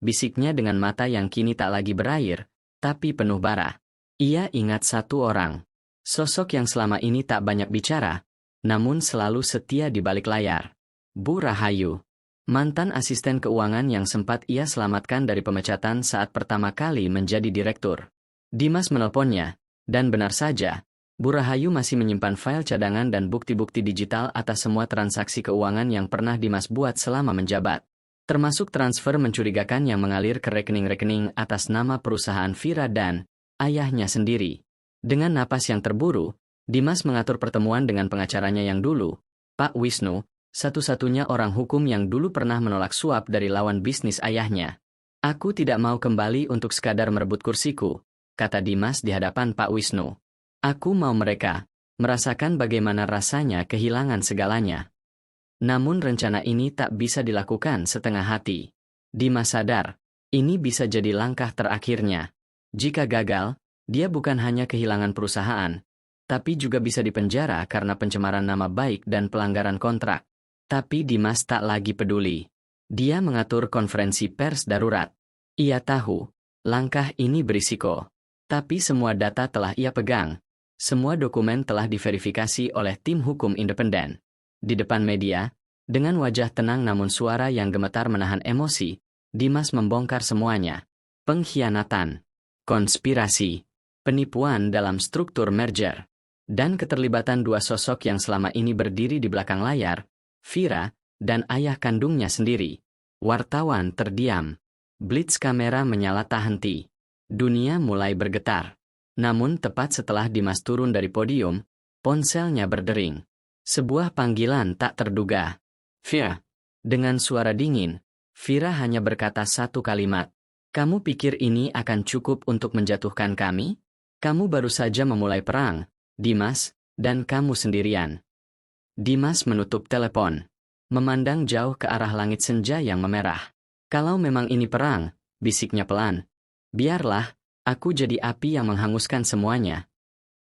Bisiknya dengan mata yang kini tak lagi berair, tapi penuh bara. Ia ingat satu orang. Sosok yang selama ini tak banyak bicara, namun selalu setia di balik layar. Bu Rahayu. Mantan asisten keuangan yang sempat ia selamatkan dari pemecatan saat pertama kali menjadi direktur. Dimas menelponnya, dan benar saja, Bu Rahayu masih menyimpan file cadangan dan bukti-bukti digital atas semua transaksi keuangan yang pernah Dimas buat selama menjabat. Termasuk transfer mencurigakan yang mengalir ke rekening-rekening atas nama perusahaan Vira dan ayahnya sendiri. Dengan napas yang terburu, Dimas mengatur pertemuan dengan pengacaranya yang dulu, Pak Wisnu, satu-satunya orang hukum yang dulu pernah menolak suap dari lawan bisnis ayahnya. Aku tidak mau kembali untuk sekadar merebut kursiku, kata Dimas di hadapan Pak Wisnu. Aku mau mereka merasakan bagaimana rasanya kehilangan segalanya. Namun rencana ini tak bisa dilakukan setengah hati. Dimas sadar, ini bisa jadi langkah terakhirnya. Jika gagal, dia bukan hanya kehilangan perusahaan, tapi juga bisa dipenjara karena pencemaran nama baik dan pelanggaran kontrak. Tapi Dimas tak lagi peduli. Dia mengatur konferensi pers darurat. Ia tahu, langkah ini berisiko. Tapi semua data telah ia pegang. Semua dokumen telah diverifikasi oleh tim hukum independen. Di depan media, dengan wajah tenang namun suara yang gemetar menahan emosi, Dimas membongkar semuanya. Pengkhianatan, konspirasi, penipuan dalam struktur merger, dan keterlibatan dua sosok yang selama ini berdiri di belakang layar, Vira, dan ayah kandungnya sendiri. Wartawan terdiam. Blitz kamera menyala tak henti. Dunia mulai bergetar. Namun tepat setelah Dimas turun dari podium, ponselnya berdering. Sebuah panggilan tak terduga. Vira. Dengan suara dingin, Vira hanya berkata satu kalimat. Kamu pikir ini akan cukup untuk menjatuhkan kami? Kamu baru saja memulai perang, Dimas, dan kamu sendirian. Dimas menutup telepon. Memandang jauh ke arah langit senja yang memerah. Kalau memang ini perang, bisiknya pelan. Biarlah, aku jadi api yang menghanguskan semuanya.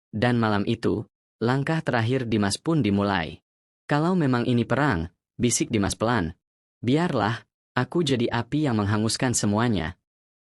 Dan malam itu, langkah terakhir Dimas pun dimulai. Kalau memang ini perang, bisik Dimas pelan. Biarlah, aku jadi api yang menghanguskan semuanya.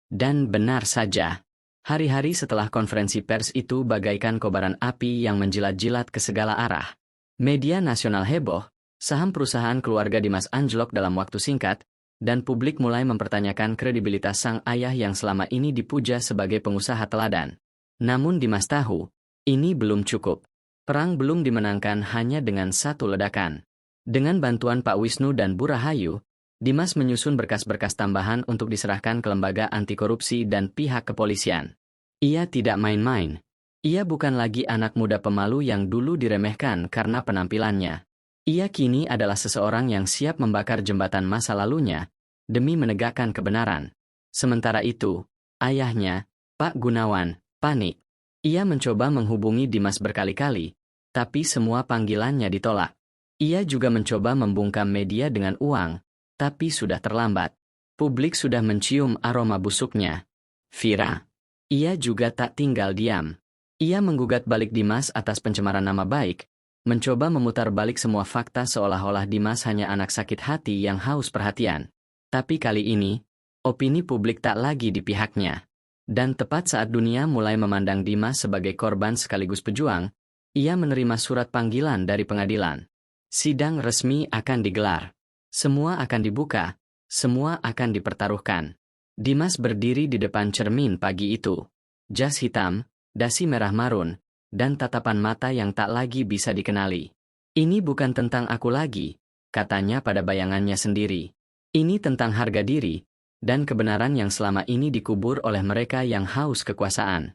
Dan benar saja. Hari-hari setelah konferensi pers itu bagaikan kobaran api yang menjilat-jilat ke segala arah. Media nasional heboh, saham perusahaan keluarga Dimas anjlok dalam waktu singkat, dan publik mulai mempertanyakan kredibilitas sang ayah yang selama ini dipuja sebagai pengusaha teladan. Namun Dimas tahu, ini belum cukup. Perang belum dimenangkan hanya dengan satu ledakan. Dengan bantuan Pak Wisnu dan Bu Rahayu, Dimas menyusun berkas-berkas tambahan untuk diserahkan ke lembaga anti korupsi dan pihak kepolisian. Ia tidak main-main. Ia bukan lagi anak muda pemalu yang dulu diremehkan karena penampilannya. Ia kini adalah seseorang yang siap membakar jembatan masa lalunya demi menegakkan kebenaran. Sementara itu, ayahnya, Pak Gunawan, panik. Ia mencoba menghubungi Dimas berkali-kali, tapi semua panggilannya ditolak. Ia juga mencoba membungkam media dengan uang, tapi sudah terlambat. Publik sudah mencium aroma busuknya. Vira. Ia juga tak tinggal diam. Ia menggugat balik Dimas atas pencemaran nama baik, mencoba memutar balik semua fakta seolah-olah Dimas hanya anak sakit hati yang haus perhatian. Tapi kali ini, opini publik tak lagi di pihaknya. Dan tepat saat dunia mulai memandang Dimas sebagai korban sekaligus pejuang, ia menerima surat panggilan dari pengadilan. Sidang resmi akan digelar. Semua akan dibuka, semua akan dipertaruhkan. Dimas berdiri di depan cermin pagi itu. Jas hitam, dasi merah marun, dan tatapan mata yang tak lagi bisa dikenali. Ini bukan tentang aku lagi, katanya pada bayangannya sendiri. Ini tentang harga diri, dan kebenaran yang selama ini dikubur oleh mereka yang haus kekuasaan.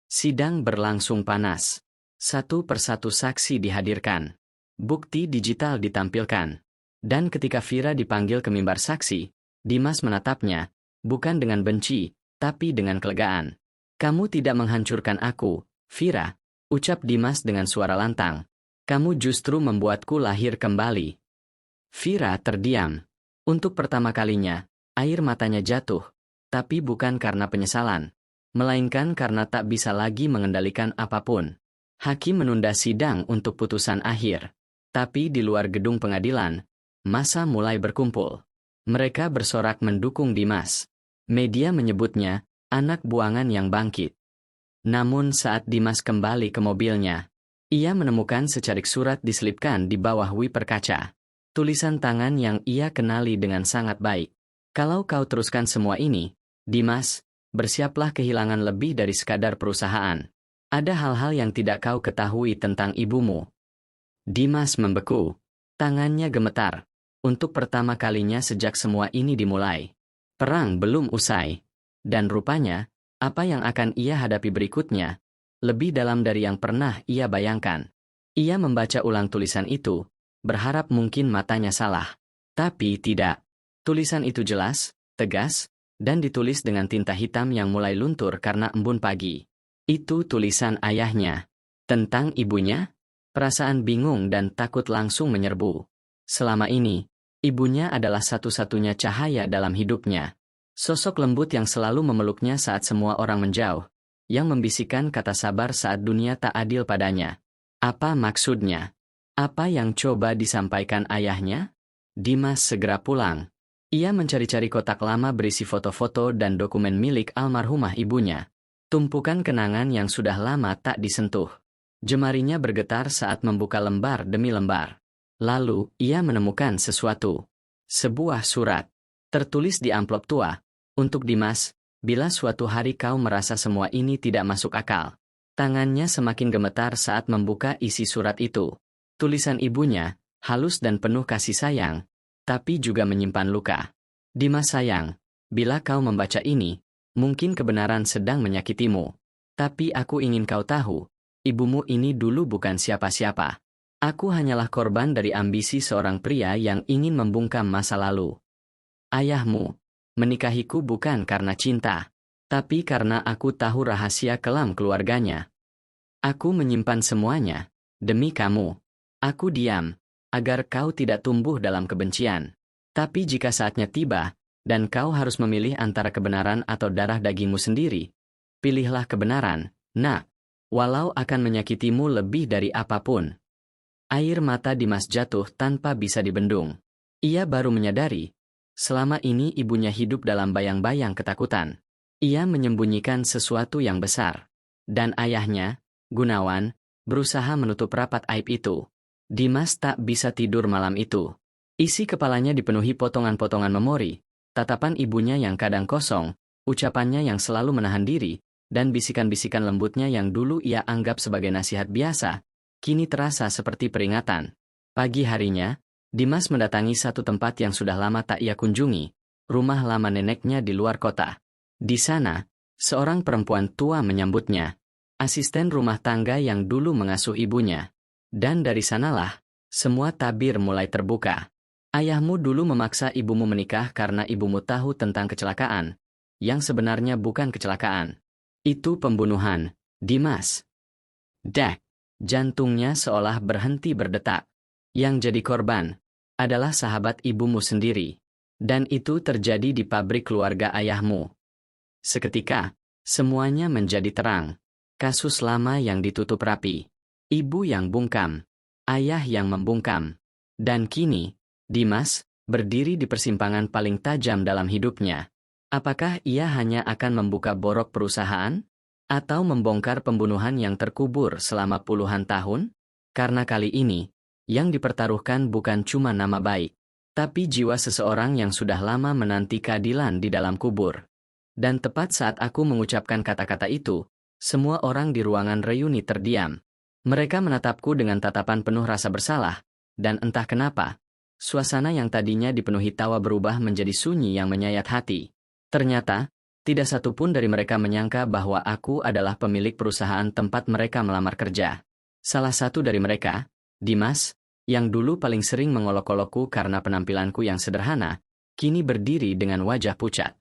Sidang berlangsung panas. Satu persatu saksi dihadirkan. Bukti digital ditampilkan. Dan ketika Vira dipanggil ke mimbar saksi, Dimas menatapnya, bukan dengan benci, tapi dengan kelegaan. Kamu tidak menghancurkan aku, Vira, ucap Dimas dengan suara lantang. Kamu justru membuatku lahir kembali. Vira terdiam. Untuk pertama kalinya, air matanya jatuh, tapi bukan karena penyesalan, melainkan karena tak bisa lagi mengendalikan apapun. Hakim menunda sidang untuk putusan akhir. Tapi di luar gedung pengadilan, massa mulai berkumpul. Mereka bersorak mendukung Dimas. Media menyebutnya, anak buangan yang bangkit. Namun saat Dimas kembali ke mobilnya, ia menemukan secarik surat diselipkan di bawah wiper kaca. Tulisan tangan yang ia kenali dengan sangat baik. Kalau kau teruskan semua ini, Dimas, bersiaplah kehilangan lebih dari sekadar perusahaan. Ada hal-hal yang tidak kau ketahui tentang ibumu. Dimas membeku. Tangannya gemetar. Untuk pertama kalinya sejak semua ini dimulai. Perang belum usai. Dan rupanya, apa yang akan ia hadapi berikutnya, lebih dalam dari yang pernah ia bayangkan. Ia membaca ulang tulisan itu, berharap mungkin matanya salah. Tapi tidak. Tulisan itu jelas, tegas, dan ditulis dengan tinta hitam yang mulai luntur karena embun pagi. Itu tulisan ayahnya. Tentang ibunya? Perasaan bingung dan takut langsung menyerbu. Selama ini, ibunya adalah satu-satunya cahaya dalam hidupnya. Sosok lembut yang selalu memeluknya saat semua orang menjauh, yang membisikkan kata sabar saat dunia tak adil padanya. Apa maksudnya? Apa yang coba disampaikan ayahnya? Dimas segera pulang. Ia mencari-cari kotak lama berisi foto-foto dan dokumen milik almarhumah ibunya. Tumpukan kenangan yang sudah lama tak disentuh. Jemarinya bergetar saat membuka lembar demi lembar. Lalu, ia menemukan sesuatu. Sebuah surat. Tertulis di amplop tua. Untuk Dimas, bila suatu hari kau merasa semua ini tidak masuk akal. Tangannya semakin gemetar saat membuka isi surat itu. Tulisan ibunya, halus dan penuh kasih sayang, tapi juga menyimpan luka. Dimas sayang, bila kau membaca ini, mungkin kebenaran sedang menyakitimu. Tapi aku ingin kau tahu, ibumu ini dulu bukan siapa-siapa. Aku hanyalah korban dari ambisi seorang pria yang ingin membungkam masa lalu. Ayahmu menikahiku bukan karena cinta, tapi karena aku tahu rahasia kelam keluarganya. Aku menyimpan semuanya, demi kamu. Aku diam, agar kau tidak tumbuh dalam kebencian. Tapi jika saatnya tiba, dan kau harus memilih antara kebenaran atau darah dagingmu sendiri, pilihlah kebenaran, nak, walau akan menyakitimu lebih dari apapun. Air mata Dimas jatuh tanpa bisa dibendung. Ia baru menyadari, selama ini ibunya hidup dalam bayang-bayang ketakutan. Ia menyembunyikan sesuatu yang besar. Dan ayahnya, Gunawan, berusaha menutup rapat aib itu. Dimas tak bisa tidur malam itu. Isi kepalanya dipenuhi potongan-potongan memori, tatapan ibunya yang kadang kosong, ucapannya yang selalu menahan diri, dan bisikan-bisikan lembutnya yang dulu ia anggap sebagai nasihat biasa, kini terasa seperti peringatan. Pagi harinya, Dimas mendatangi satu tempat yang sudah lama tak ia kunjungi, rumah lama neneknya di luar kota. Di sana, seorang perempuan tua menyambutnya, asisten rumah tangga yang dulu mengasuh ibunya. Dan dari sanalah, semua tabir mulai terbuka. Ayahmu dulu memaksa ibumu menikah karena ibumu tahu tentang kecelakaan, yang sebenarnya bukan kecelakaan. Itu pembunuhan, Dimas. Dak, jantungnya seolah berhenti berdetak. Yang jadi korban adalah sahabat ibumu sendiri. Dan itu terjadi di pabrik keluarga ayahmu. Seketika, semuanya menjadi terang. Kasus lama yang ditutup rapi. Ibu yang bungkam. Ayah yang membungkam. Dan kini, Dimas berdiri di persimpangan paling tajam dalam hidupnya. Apakah ia hanya akan membuka borok perusahaan? Atau membongkar pembunuhan yang terkubur selama puluhan tahun? Karena kali ini, yang dipertaruhkan bukan cuma nama baik, tapi jiwa seseorang yang sudah lama menanti keadilan di dalam kubur. Dan tepat saat aku mengucapkan kata-kata itu, semua orang di ruangan reuni terdiam. Mereka menatapku dengan tatapan penuh rasa bersalah, dan entah kenapa, suasana yang tadinya dipenuhi tawa berubah menjadi sunyi yang menyayat hati. Ternyata, tidak satupun dari mereka menyangka bahwa aku adalah pemilik perusahaan tempat mereka melamar kerja. Salah satu dari mereka, Dimas, yang dulu paling sering mengolok-olokku karena penampilanku yang sederhana, kini berdiri dengan wajah pucat.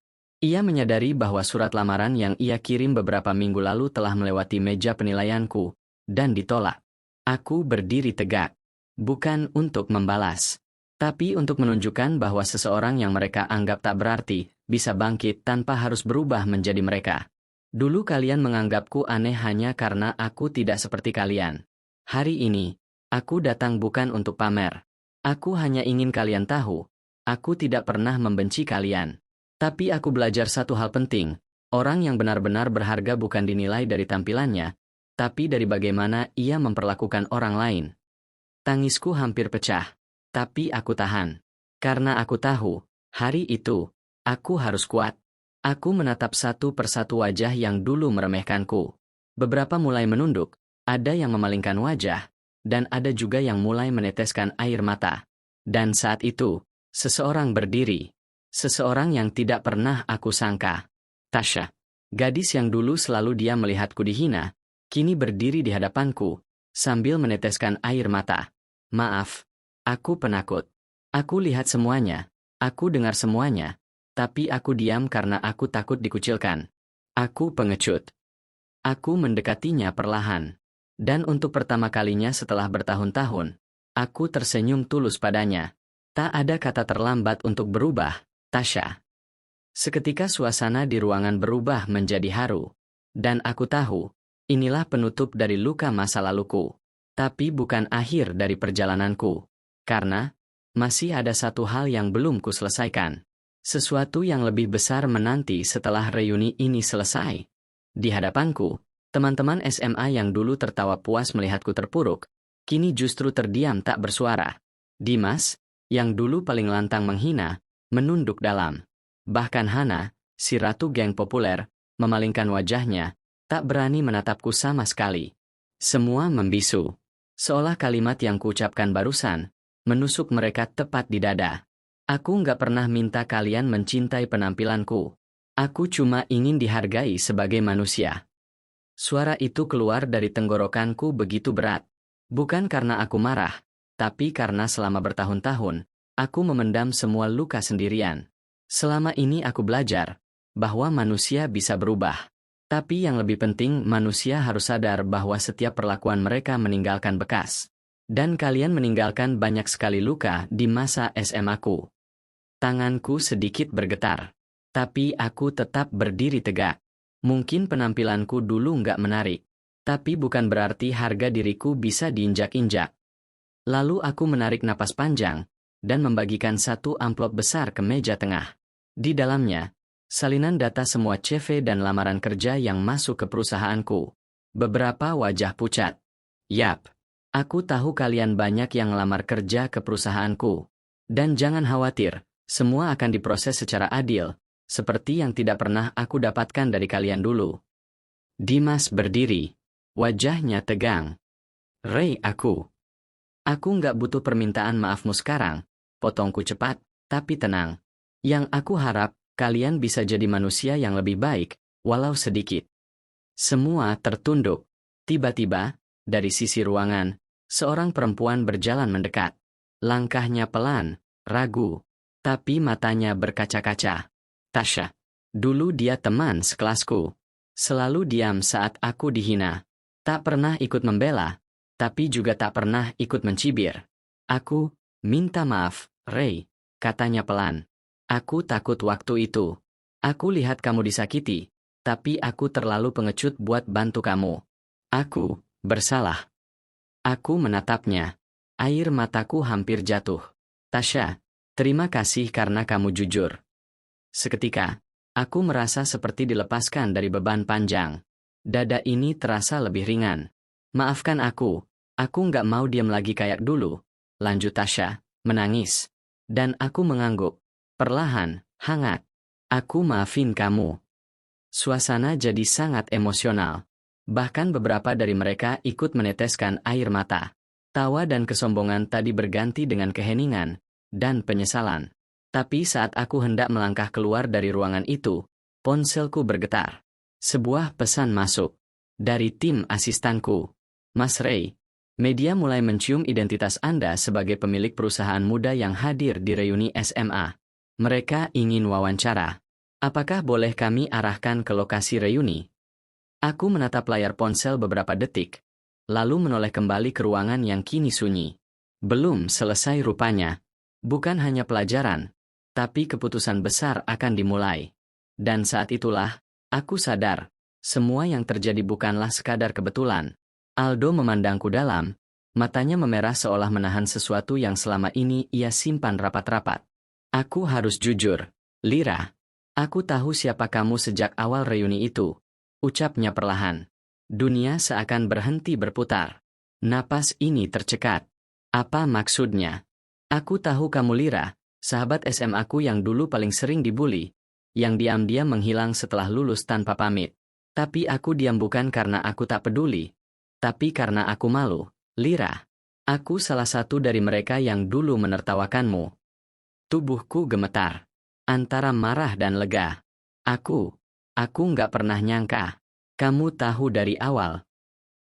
Ia menyadari bahwa surat lamaran yang ia kirim beberapa minggu lalu telah melewati meja penilaianku, dan ditolak. Aku berdiri tegak, bukan untuk membalas, tapi untuk menunjukkan bahwa seseorang yang mereka anggap tak berarti, bisa bangkit tanpa harus berubah menjadi mereka. Dulu kalian menganggapku aneh hanya karena aku tidak seperti kalian. Hari ini, aku datang bukan untuk pamer. Aku hanya ingin kalian tahu, aku tidak pernah membenci kalian. Tapi aku belajar satu hal penting, orang yang benar-benar berharga bukan dinilai dari tampilannya, tapi dari bagaimana ia memperlakukan orang lain. Tangisku hampir pecah, tapi aku tahan. Karena aku tahu, hari itu, aku harus kuat. Aku menatap satu persatu wajah yang dulu meremehkanku. Beberapa mulai menunduk, ada yang memalingkan wajah, dan ada juga yang mulai meneteskan air mata. Dan saat itu, seseorang berdiri. Seseorang yang tidak pernah aku sangka. Tasha. Gadis yang dulu selalu dia melihatku dihina, kini berdiri di hadapanku, sambil meneteskan air mata. Maaf, aku penakut. Aku lihat semuanya, aku dengar semuanya, tapi aku diam karena aku takut dikucilkan. Aku pengecut. Aku mendekatinya perlahan. Dan untuk pertama kalinya setelah bertahun-tahun, aku tersenyum tulus padanya. Tak ada kata terlambat untuk berubah, Tasha. Seketika suasana di ruangan berubah menjadi haru. Dan aku tahu, inilah penutup dari luka masa laluku. Tapi bukan akhir dari perjalananku. Karena, masih ada satu hal yang belum kuselesaikan. Sesuatu yang lebih besar menanti setelah reuni ini selesai. Di hadapanku, teman-teman SMA yang dulu tertawa puas melihatku terpuruk, kini justru terdiam tak bersuara. Dimas, yang dulu paling lantang menghina, menunduk dalam. Bahkan Hana, si ratu geng populer, memalingkan wajahnya, tak berani menatapku sama sekali. Semua membisu. Seolah kalimat yang kuucapkan barusan, menusuk mereka tepat di dada. Aku nggak pernah minta kalian mencintai penampilanku. Aku cuma ingin dihargai sebagai manusia. Suara itu keluar dari tenggorokanku begitu berat. Bukan karena aku marah, tapi karena selama bertahun-tahun, aku memendam semua luka sendirian. Selama ini aku belajar bahwa manusia bisa berubah. Tapi yang lebih penting, manusia harus sadar bahwa setiap perlakuan mereka meninggalkan bekas. Dan kalian meninggalkan banyak sekali luka di masa SMA-ku. Tanganku sedikit bergetar. Tapi aku tetap berdiri tegak. Mungkin penampilanku dulu nggak menarik. Tapi bukan berarti harga diriku bisa diinjak-injak. Lalu aku menarik napas panjang, dan membagikan satu amplop besar ke meja tengah. Di dalamnya, Salinan data semua CV dan lamaran kerja yang masuk ke perusahaanku. Beberapa wajah pucat. Yap, aku tahu kalian banyak yang lamar kerja ke perusahaanku. Dan jangan khawatir, semua akan diproses secara adil, seperti yang tidak pernah aku dapatkan dari kalian dulu. Dimas berdiri. Wajahnya tegang. Ray, aku nggak butuh permintaan maafmu sekarang, potongku cepat, tapi tenang. Yang aku harap, kalian bisa jadi manusia yang lebih baik, walau sedikit. Semua tertunduk. Tiba-tiba, dari sisi ruangan, seorang perempuan berjalan mendekat. Langkahnya pelan, ragu, tapi matanya berkaca-kaca. Tasha. Dulu dia teman sekelasku. Selalu diam saat aku dihina. Tak pernah ikut membela, tapi juga tak pernah ikut mencibir. Aku minta maaf, Ray, katanya pelan. Aku takut waktu itu. Aku lihat kamu disakiti, tapi aku terlalu pengecut buat bantu kamu. Aku bersalah. Aku menatapnya. Air mataku hampir jatuh. Tasha, terima kasih karena kamu jujur. Seketika, aku merasa seperti dilepaskan dari beban panjang. Dada ini terasa lebih ringan. Maafkan aku nggak mau diam lagi kayak dulu. Lanjut Tasha, menangis. Dan aku mengangguk. Perlahan, hangat. Aku maafin kamu. Suasana jadi sangat emosional. Bahkan beberapa dari mereka ikut meneteskan air mata. Tawa dan kesombongan tadi berganti dengan keheningan dan penyesalan. Tapi saat aku hendak melangkah keluar dari ruangan itu, ponselku bergetar. Sebuah pesan masuk. Dari tim asistanku. Mas Ray, media mulai mencium identitas Anda sebagai pemilik perusahaan muda yang hadir di reuni SMA. Mereka ingin wawancara. Apakah boleh kami arahkan ke lokasi reuni? Aku menatap layar ponsel beberapa detik, lalu menoleh kembali ke ruangan yang kini sunyi. Belum selesai rupanya. Bukan hanya pelajaran, tapi keputusan besar akan dimulai. Dan saat itulah, aku sadar, semua yang terjadi bukanlah sekadar kebetulan. Aldo memandangku dalam, matanya memerah seolah menahan sesuatu yang selama ini ia simpan rapat-rapat. Aku harus jujur, Lira. Aku tahu siapa kamu sejak awal reuni itu, ucapnya perlahan. Dunia seakan berhenti berputar. Napas ini tercekat. Apa maksudnya? Aku tahu kamu Lira, sahabat SMA-ku yang dulu paling sering dibully, yang diam-diam menghilang setelah lulus tanpa pamit. Tapi aku diam bukan karena aku tak peduli, tapi karena aku malu. Lira, aku salah satu dari mereka yang dulu menertawakanmu. Tubuhku gemetar, antara marah dan lega. Aku nggak pernah nyangka. Kamu tahu dari awal.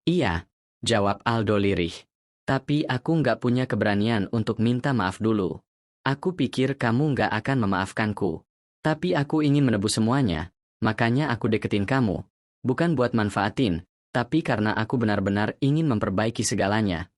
Iya, jawab Aldo lirih. Tapi aku nggak punya keberanian untuk minta maaf dulu. Aku pikir kamu nggak akan memaafkanku. Tapi aku ingin menebus semuanya, makanya aku deketin kamu. Bukan buat manfaatin, tapi karena aku benar-benar ingin memperbaiki segalanya.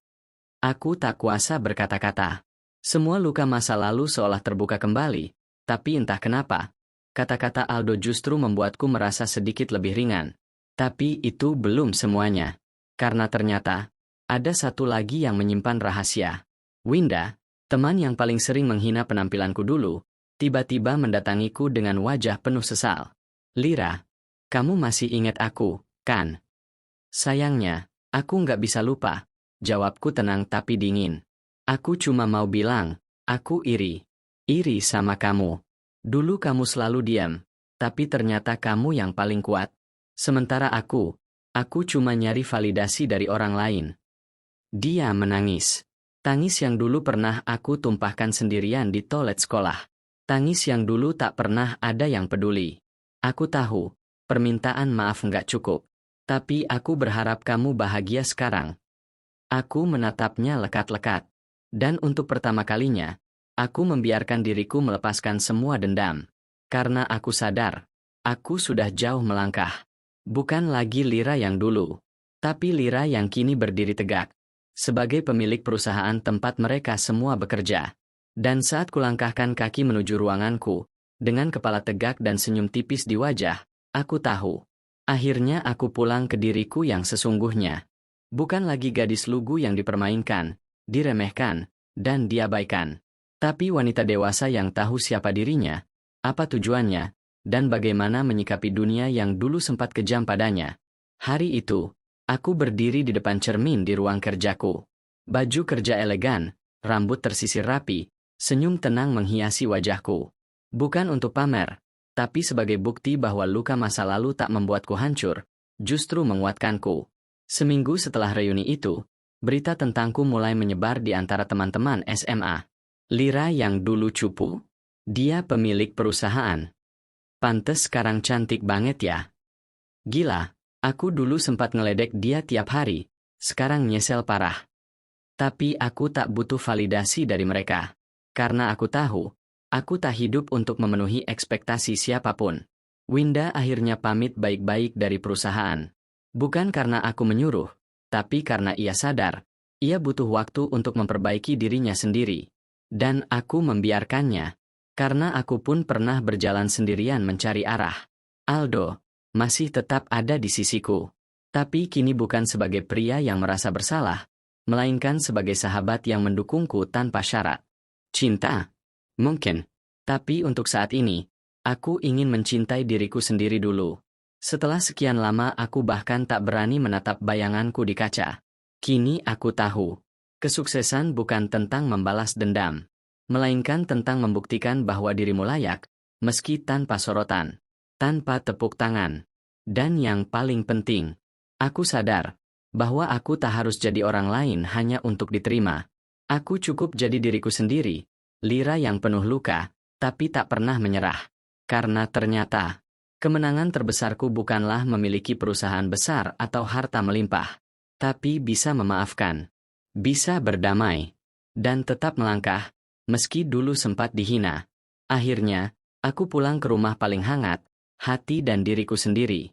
Aku tak kuasa berkata-kata. Semua luka masa lalu seolah terbuka kembali, tapi entah kenapa, kata-kata Aldo justru membuatku merasa sedikit lebih ringan. Tapi itu belum semuanya. Karena ternyata, ada satu lagi yang menyimpan rahasia. Winda, teman yang paling sering menghina penampilanku dulu, tiba-tiba mendatangiku dengan wajah penuh sesal. Lira, kamu masih ingat aku, kan? Sayangnya, aku nggak bisa lupa. Jawabku tenang tapi dingin. Aku cuma mau bilang, aku iri. Iri sama kamu. Dulu kamu selalu diam, tapi ternyata kamu yang paling kuat. Sementara aku cuma nyari validasi dari orang lain. Dia menangis. Tangis yang dulu pernah aku tumpahkan sendirian di toilet sekolah. Tangis yang dulu tak pernah ada yang peduli. Aku tahu, permintaan maaf nggak cukup. Tapi aku berharap kamu bahagia sekarang. Aku menatapnya lekat-lekat. Dan untuk pertama kalinya, aku membiarkan diriku melepaskan semua dendam. Karena aku sadar, aku sudah jauh melangkah. Bukan lagi Lira yang dulu, tapi Lira yang kini berdiri tegak. Sebagai pemilik perusahaan tempat mereka semua bekerja. Dan saat kulangkahkan kaki menuju ruanganku, dengan kepala tegak dan senyum tipis di wajah, aku tahu. Akhirnya aku pulang ke diriku yang sesungguhnya. Bukan lagi gadis lugu yang dipermainkan, diremehkan, dan diabaikan. Tapi wanita dewasa yang tahu siapa dirinya, apa tujuannya, dan bagaimana menyikapi dunia yang dulu sempat kejam padanya. Hari itu, aku berdiri di depan cermin di ruang kerjaku. Baju kerja elegan, rambut tersisir rapi, senyum tenang menghiasi wajahku. Bukan untuk pamer, tapi sebagai bukti bahwa luka masa lalu tak membuatku hancur, justru menguatkanku. Seminggu setelah reuni itu, berita tentangku mulai menyebar di antara teman-teman SMA. Lira yang dulu cupu, dia pemilik perusahaan. Pantes sekarang cantik banget ya. Gila, aku dulu sempat ngeledek dia tiap hari, sekarang nyesel parah. Tapi aku tak butuh validasi dari mereka. Karena aku tahu, aku tak hidup untuk memenuhi ekspektasi siapapun. Winda akhirnya pamit baik-baik dari perusahaan. Bukan karena aku menyuruh, tapi karena ia sadar, ia butuh waktu untuk memperbaiki dirinya sendiri. Dan aku membiarkannya, karena aku pun pernah berjalan sendirian mencari arah. Aldo masih tetap ada di sisiku. Tapi kini bukan sebagai pria yang merasa bersalah, melainkan sebagai sahabat yang mendukungku tanpa syarat. Cinta? Mungkin. Tapi untuk saat ini, aku ingin mencintai diriku sendiri dulu. Setelah sekian lama aku bahkan tak berani menatap bayanganku di kaca. Kini aku tahu, kesuksesan bukan tentang membalas dendam, melainkan tentang membuktikan bahwa dirimu layak, meski tanpa sorotan, tanpa tepuk tangan. Dan yang paling penting, aku sadar bahwa aku tak harus jadi orang lain hanya untuk diterima. Aku cukup jadi diriku sendiri, Lira yang penuh luka, tapi tak pernah menyerah. Karena ternyata, kemenangan terbesarku bukanlah memiliki perusahaan besar atau harta melimpah, tapi bisa memaafkan, bisa berdamai, dan tetap melangkah, meski dulu sempat dihina. Akhirnya, aku pulang ke rumah paling hangat, hati dan diriku sendiri.